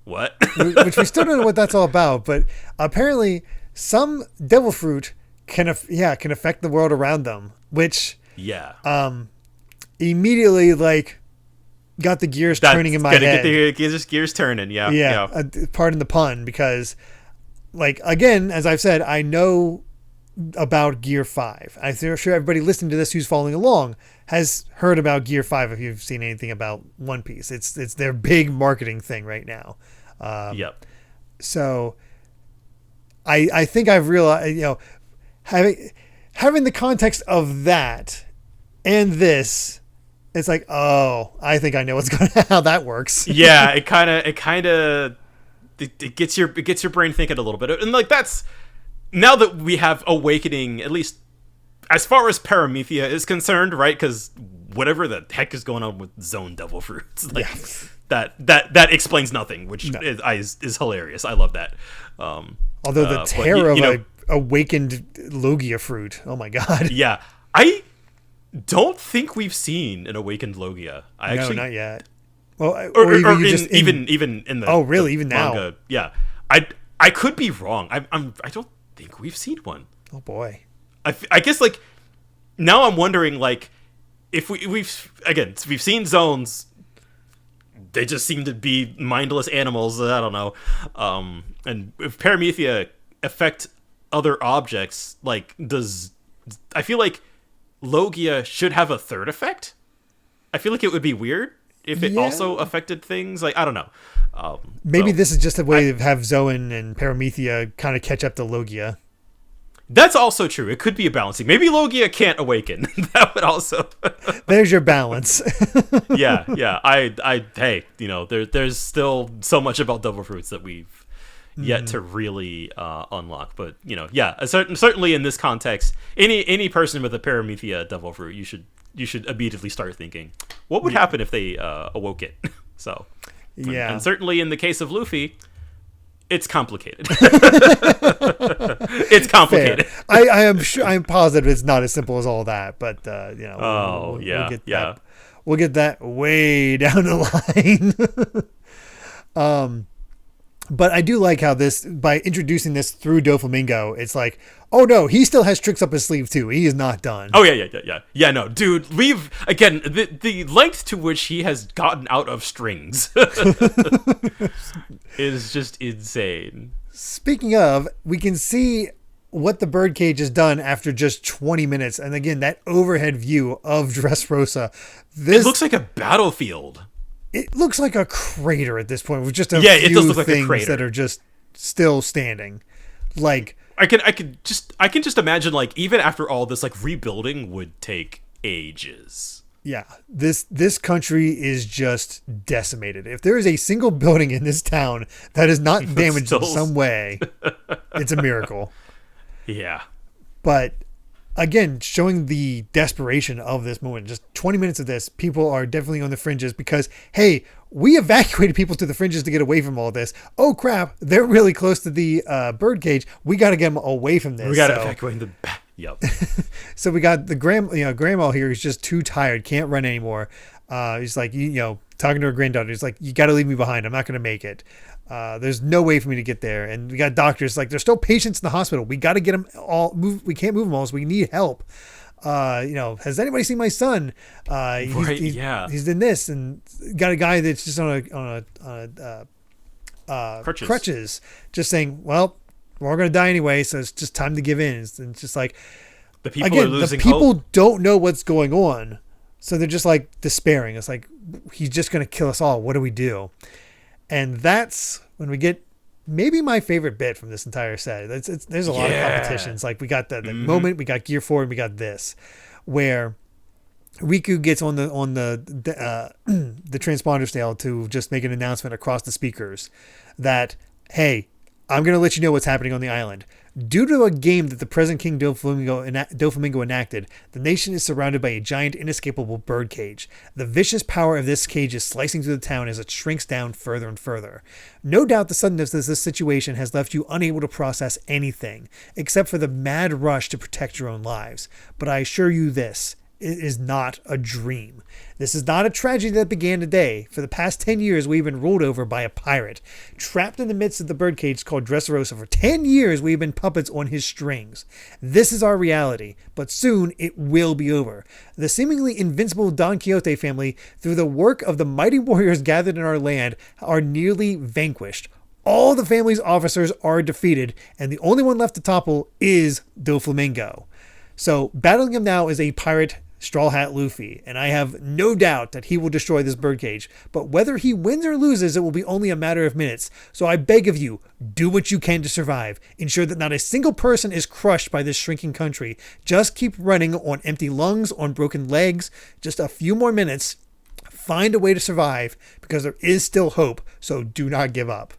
what? Which we still don't know what that's all about, but apparently some Devil Fruit can affect the world around them, which immediately like got the gears turning in my head. Get the gears turning, yeah. Pardon the pun, because like again, as I've said, I know about Gear 5. I'm sure everybody listening to this who's following along has heard about Gear 5 if you've seen anything about One Piece. It's their big marketing thing right now. So I think I've realized, having the context of that and this, it's like, oh, I think I know how that works. Yeah, it kind of gets your brain thinking a little bit, and like that's now that we have Awakening, at least as far as Paramethea is concerned, right? Because whatever the heck is going on with Zone Devil Fruits, like that explains nothing, which is hilarious. I love that. Although the terror of a awakened Logia fruit, oh my god. Yeah, I don't think we've seen an awakened Logia. No, not yet. Well, or even in the really even manga, now. Yeah, I could be wrong. I don't think we've seen one. Oh boy. I guess like now I'm wondering like if we've seen zones. They just seem to be mindless animals. I don't know. And if Paramethea affect other objects, like I feel like Logia should have a third effect. I feel like it would be weird if it also affected things. Like, I don't know. Maybe this is just a way to have Zoan and Paramethea kind of catch up to Logia. That's also true. It could be a balancing. Maybe Logia can't awaken. That would also. There's your balance. Yeah. Hey, there's still so much about Devil Fruits that we've yet to really unlock. But certainly in this context, any person with a Paramethea Devil Fruit, you should immediately start thinking, what would happen if they awoke it? So, and certainly in the case of Luffy. It's complicated. It's complicated. I am sure. I'm positive it's not as simple as all that. But we'll get that way down the line. But I do like how by introducing this through Doflamingo, it's like, oh no, he still has tricks up his sleeve too. He is not done. Oh yeah. No, dude, we've again the length to which he has gotten out of strings is just insane. Speaking of, we can see what the birdcage has done after just 20 minutes, and again that overhead view of Dressrosa. It looks like a battlefield. It looks like a crater at this point with just a few things that are just still standing. Like I can just imagine like even after all this like rebuilding would take ages. Yeah, this country is just decimated. If there is a single building in this town that is not damaged in some way, it's a miracle. Yeah. But again, showing the desperation of this moment, just 20 minutes of this, people are definitely on the fringes because, hey, we evacuated people to the fringes to get away from all this. Oh, crap. They're really close to the birdcage. We got to get them away from this. We got to evacuate them. Yep. So we got the grandma here who's just too tired, can't run anymore. He's like, talking to her granddaughter. He's like, you got to leave me behind. I'm not going to make it. There's no way for me to get there. And we got doctors like, there's still patients in the hospital. We got to get them all moved. We can't move them all, so we need help. Has anybody seen my son? He's in this, and got a guy that's just on crutches, just saying, well, we're all going to die anyway, so it's just time to give in. And it's just like, the people are losing hope. The people hope. don't know what's going on, so they're just like despairing. It's like, he's just going to kill us all. What do we do? And that's when we get maybe my favorite bit from this entire set. There's a lot of competitions. Like we got the moment, we got Gear 4, and we got this, where Riku gets on the transponder snail to just make an announcement across the speakers that, hey, I'm going to let you know what's happening on the island. Due to a game that the present King Doflamingo enacted, the nation is surrounded by a giant, inescapable bird cage. The vicious power of this cage is slicing through the town as it shrinks down further and further. No doubt the suddenness of this situation has left you unable to process anything, except for the mad rush to protect your own lives. But I assure you this. It is not a dream. This is not a tragedy that began today. For the past 10 years, we've been ruled over by a pirate. Trapped in the midst of the birdcage called Dressrosa, for 10 years, we've been puppets on his strings. This is our reality, but soon it will be over. The seemingly invincible Don Quixote family, through the work of the mighty warriors gathered in our land, are nearly vanquished. All the family's officers are defeated, and the only one left to topple is Doflamingo. So, battling him now is a pirate Straw Hat Luffy, and I have no doubt that he will destroy this birdcage. But whether he wins or loses, it will be only a matter of minutes. So I beg of you, do what you can to survive. Ensure that not a single person is crushed by this shrinking country. Just keep running on empty lungs, on broken legs. Just a few more minutes. Find a way to survive, because there is still hope, so do not give up.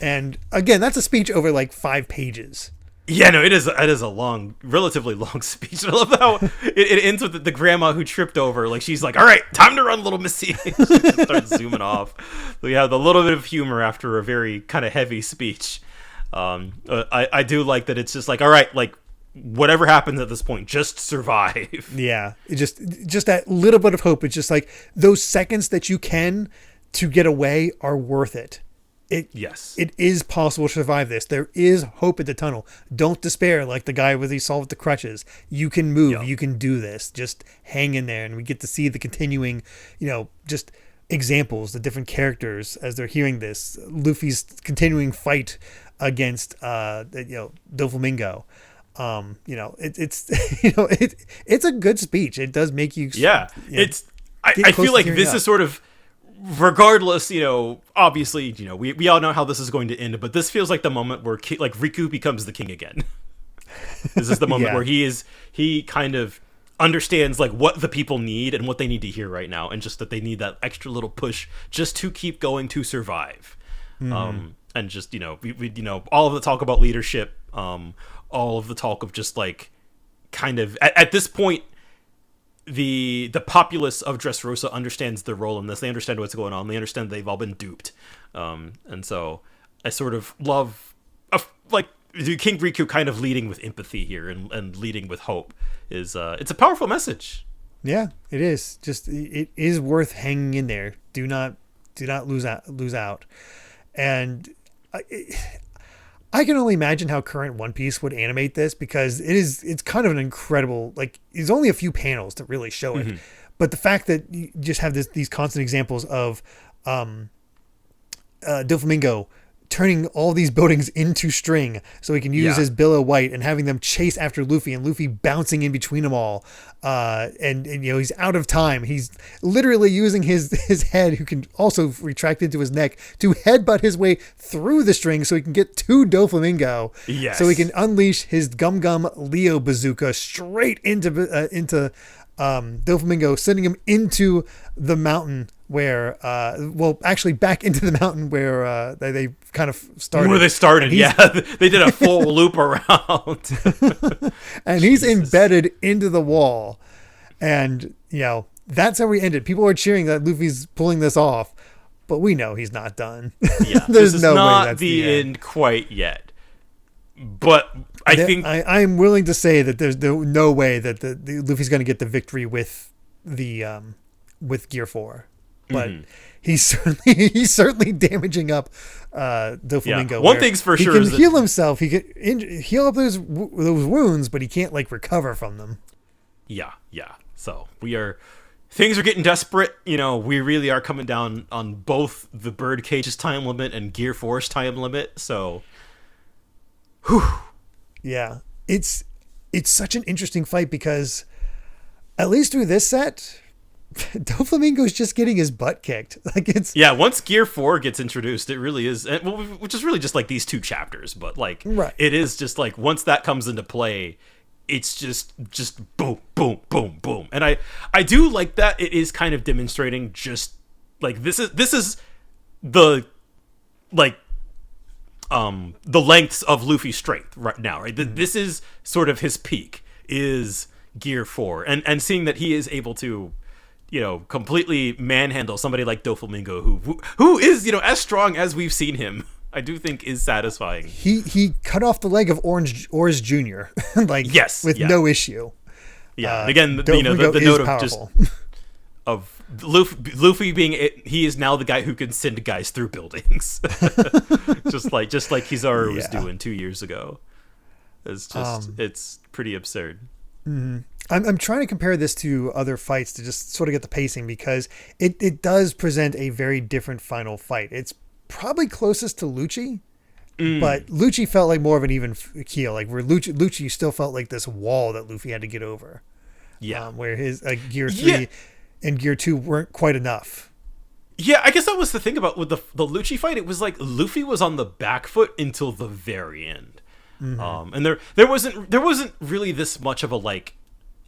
And again, that's a speech over like 5 pages. Yeah, no, it is a long, relatively long speech. I love how it ends with the grandma who tripped over. Like, she's like, all right, time to run, little missy. She just starts zooming off. So you have a little bit of humor after a very kind of heavy speech. I do like that it's just like, all right, like, whatever happens at this point, just survive. Yeah, it just that little bit of hope. It's just like those seconds that you can to get away are worth it. Yes. It is possible to survive this. There is hope at the tunnel. Don't despair like the guy with he solved the crutches. You can move. Yep. You can do this. Just hang in there. And we get to see the continuing, just examples, the different characters as they're hearing this. Luffy's continuing fight against, Doflamingo. It's a good speech. It does make you. Yeah. I feel like this is sort of, regardless, obviously, we all know how this is going to end, but this feels like the moment where Riku becomes the king again. This is the moment where he kind of understands like what the people need and what they need to hear right now, and just that they need that extra little push just to keep going to survive. And just we all of the talk about leadership, all of the talk of just like kind of at this point. The populace of Dressrosa understands their role in this. They understand what's going on. They understand they've all been duped. And so I sort of love, King Riku kind of leading with empathy here and leading with hope is, it's a powerful message. Yeah, it is. Just, it is worth hanging in there. Do not lose out. And I can only imagine how current One Piece would animate this, because it's kind of an incredible, like, there's only a few panels that really show it. But the fact that you just have these constant examples of Doflamingo turning all these buildings into string so he can use his billow white, and having them chase after Luffy, and Luffy bouncing in between them all. And he's out of time. He's literally using his head, who can also retract into his neck, to headbutt his way through the string so he can get to Doflamingo. Yes. So he can unleash his Gum Gum Leo bazooka straight into Doflamingo, sending him into the mountain where, actually back into the mountain where they kind of started. Where they started, they did a full loop around. And he's embedded into the wall. And, that's how we ended. People are cheering that Luffy's pulling this off, but we know he's not done. Yeah, There's this is no not way that's the end quite yet. But I think I'm willing to say that there's no way that the Luffy's going to get the victory with the with Gear 4, but he's certainly damaging up Doflamingo. Yeah. One thing's for sure: he can heal himself. He can heal up those wounds, but he can't recover from them. Yeah. So things are getting desperate. We really are coming down on both the Birdcage's time limit and Gear 4's time limit. So. Whew. Yeah, it's such an interesting fight, because at least through this set, Doflamingo's just getting his butt kicked. Like it's Yeah, once Gear 4 gets introduced, it really is, which is really just like these 2 chapters, but like Right. it is just like once that comes into play, it's just boom, boom, boom, boom. And I do like that it is kind of demonstrating just like this is the like the lengths of Luffy's strength right now, right? This is sort of his peak is Gear 4, and seeing that he is able to, you know, completely manhandle somebody like Doflamingo, who is, you know, as strong as we've seen him, I do think is satisfying. He cut off the leg of Orange Jr. like Yes, with yeah. no issue. Yeah, and again, Doflamingo you know, the is note of powerful. just of Luffy being he is now the guy who can send guys through buildings, just like Kizaru was doing 2 years ago. It's just it's pretty absurd. I'm trying to compare this to other fights to just sort of get the pacing, because it does present a very different final fight. It's probably closest to Lucci, but Lucci felt like more of an even keel. Like where Lucci still felt like this wall that Luffy had to get over. Yeah, where his Gear 3 and Gear 2 weren't quite enough. Yeah, I guess that was the thing about with the Lucci fight. It was like Luffy was on the back foot until the very end. And there wasn't really this much of a like,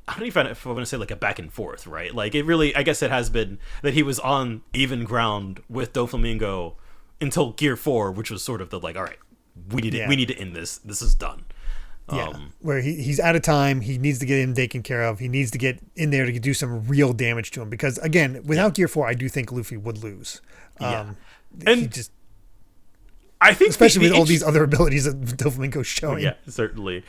I don't even know if I want to say like a back and forth, right? Like it really, I guess it has been that he was on even ground with Doflamingo until Gear 4, which was sort of the like, all right, we need to end this. This is done. Where he's out of time. He needs to get him taken care of. He needs to get in there to do some real damage to him, because again, without Gear 4, I do think Luffy would lose. And he just, I think especially with all these other abilities that Doflamingo's showing. Yeah, certainly.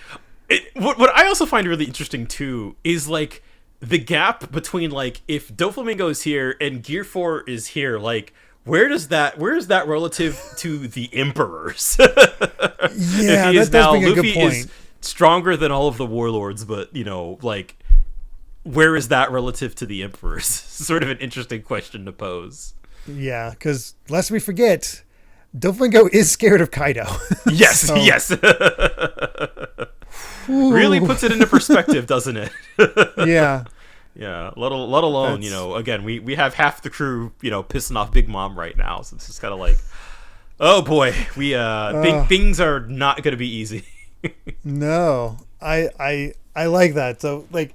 What I also find really interesting too is like the gap between like if Doflamingo is here and Gear 4 is here, like where is that relative to the Emperors? Yeah, that does bring a good point. Is stronger than all of the warlords, but you know, like where is that relative to the Emperors? Sort of an interesting question to pose. Yeah, because lest we forget, Doflamingo is scared of Kaido. Yes, yes. Really puts it into perspective, doesn't it? Yeah. Yeah, let alone, you know, again, we have half the crew, you know, pissing off Big Mom right now, so it's just kind of like, oh boy, we things are not going to be easy. No, I like that. So, like,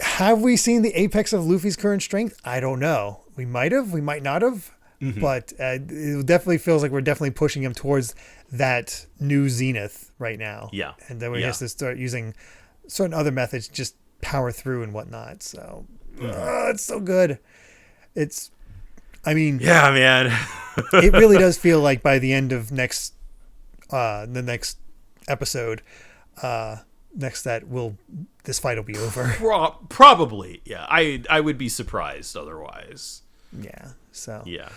have we seen the apex of Luffy's current strength? I don't know. We might have, we might not have, but it definitely feels like we're definitely pushing him towards that new zenith right now. Yeah, and then we have to start using certain other methods, just power through and whatnot. So it's so good. I mean, yeah, man. It really does feel like by the end of the next episode, this fight will be over. Probably, yeah. I would be surprised otherwise. Yeah. So yeah.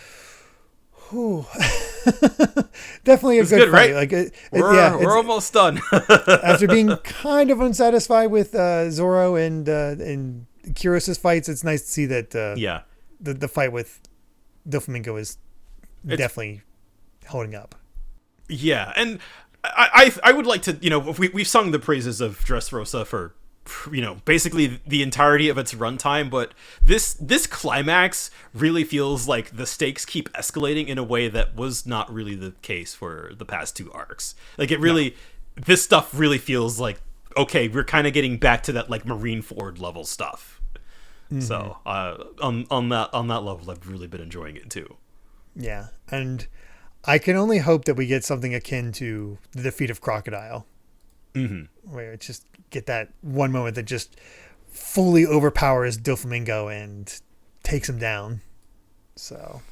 Definitely a good fight. Right? Like we're almost done. After being kind of unsatisfied with Zoro and Kuros's fights, it's nice to see that the fight with Doflamingo is definitely holding up. Yeah, and I would like to, you know, we've sung the praises of Dressrosa for, you know, basically the entirety of its runtime, but this climax really feels like the stakes keep escalating in a way that was not really the case for the past 2 arcs. Like it really, this stuff really feels like, okay, we're kind of getting back to that like Marineford level stuff. So on that level, I've really been enjoying it too. Yeah, and I can only hope that we get something akin to the defeat of Crocodile. Where it's just get that one moment that just fully overpowers Doflamingo and takes him down. So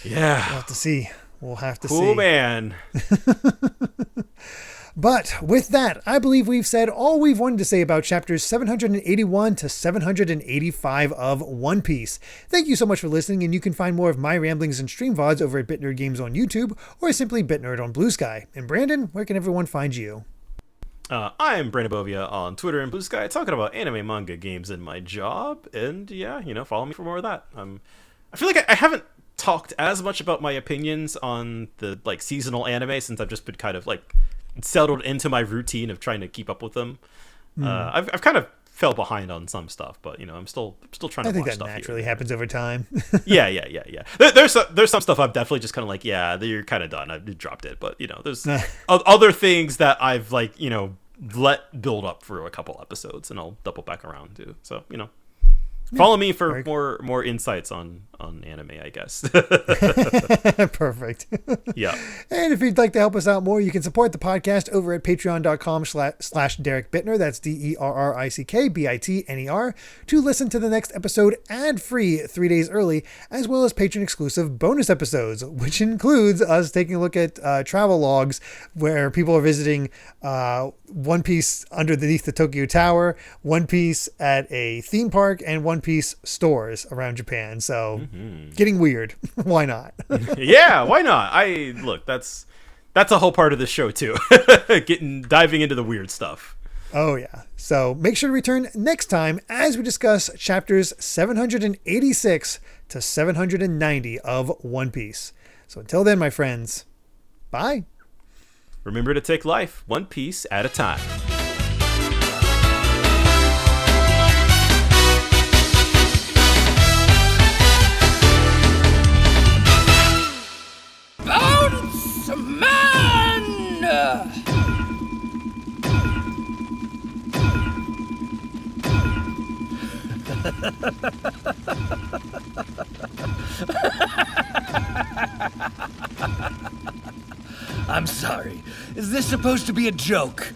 yeah, we'll have to see. We'll have to see. Cool, man. But with that, I believe we've said all we've wanted to say about chapters 781 to 785 of One Piece. Thank you so much for listening, and you can find more of my ramblings and stream VODs over at BitNerd Games on YouTube, or simply BitNerd on BlueSky. And Brandon, where can everyone find you? I am Brandon Bovia on Twitter and BlueSky, talking about anime, manga, games, and my job. And yeah, you know, follow me for more of that. I feel like I haven't talked as much about my opinions on the like seasonal anime since I've just been kind of like settled into my routine of trying to keep up with them. I've kind of fell behind on some stuff, but I'm still trying to I think watch that stuff naturally here. happens over time. Yeah. There's some stuff I'm definitely just kind of like, yeah, you're kind of done. I dropped it, but there's other things that I've like let build up for a couple episodes, and I'll double back around to. So follow me for more insights on anime, I guess. Perfect. Yeah. And if you'd like to help us out more, you can support the podcast over at patreon.com/Derrick Bittner. That's DerrickBitner to listen to the next episode ad-free 3 days early, as well as patron-exclusive bonus episodes, which includes us taking a look at travel logs where people are visiting One Piece underneath the Tokyo Tower, One Piece at a theme park, and One Piece stores around Japan. So getting weird. Why not? Yeah, why not? That's a whole part of the show too. Diving into the weird stuff. Oh yeah. So make sure to return next time as we discuss chapters 786 to 790 of One Piece. So until then, my friends, bye. Remember to take life one piece at a time. Bounce, man! I'm sorry. Is this supposed to be a joke?